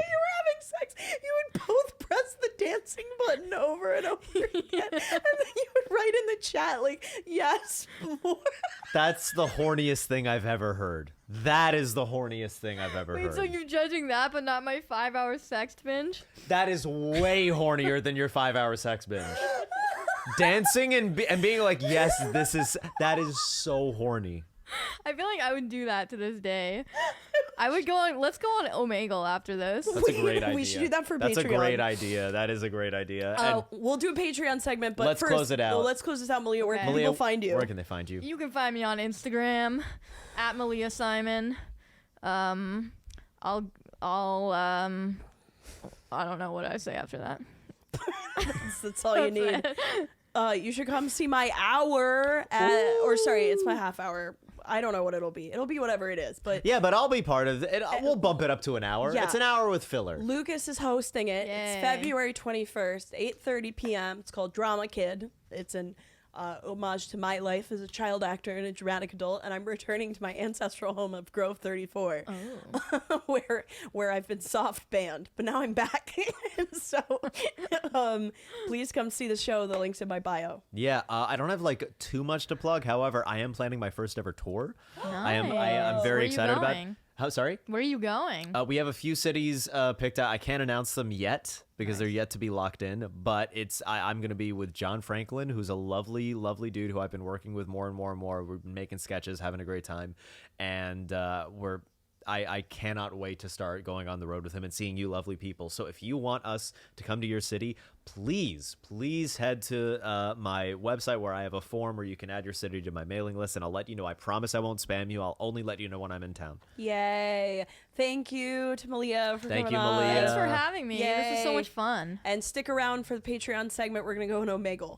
having sex. You would both press the dancing button over and over again, and then you would write in the chat like, "Yes, more." That's the horniest thing I've ever heard. That is the horniest thing I've ever Wait, heard. so you're judging that, but not my 5-hour sex binge? That is way hornier than your 5-hour sex binge. Dancing and being like, yes, that is so horny. I feel like I would do that to this day. I would go on. Let's go on Omegle after this. That's a great idea. We should do that for That's Patreon. a great idea. That is a great idea. And We'll do a Patreon segment, but Let's first, close it out. Well, let's close this out, Malia. Where Okay. can Malia, people find you? Where can they find you? You can find me on Instagram at Malia Simon. I don't know what I say after that. That's all you need. You should come see my hour at, or sorry, it's my half hour. I don't know what it'll be. It'll be whatever it is, but Yeah, but I'll be part of it. We'll bump it up to an hour. Yeah. It's an hour with filler. Lucas is hosting it. It's Yay. February 21st, 8:30 p.m. It's called Drama Kid. It's an homage to my life as a child actor and a dramatic adult, and I'm returning to my ancestral home of Grove 34, where I've been soft banned, but now I'm back. And so, please come see the show. The link's in my bio. Yeah, I don't have like too much to plug. However, I am planning my first ever tour. I'm Nice. very Where are you excited about. going? How? Sorry. Where are you going? We have a few cities picked out. I can't announce them yet because they're yet to be locked in. But I'm going to be with John Franklin, who's a lovely, lovely dude who I've been working with more and more and more. We've been making sketches, having a great time, and I cannot wait to start going on the road with him and seeing you lovely people. So if you want us to come to your city, please head to my website where I have a form where you can add your city to my mailing list, and I'll let you know. I promise I won't spam you. I'll only let you know when I'm in town. Yay! Thank you to Malia for Thank coming you, on. Malia. Thanks for having me. This is so Yay. much fun. And stick around for the Patreon segment. We're gonna go in Omegle.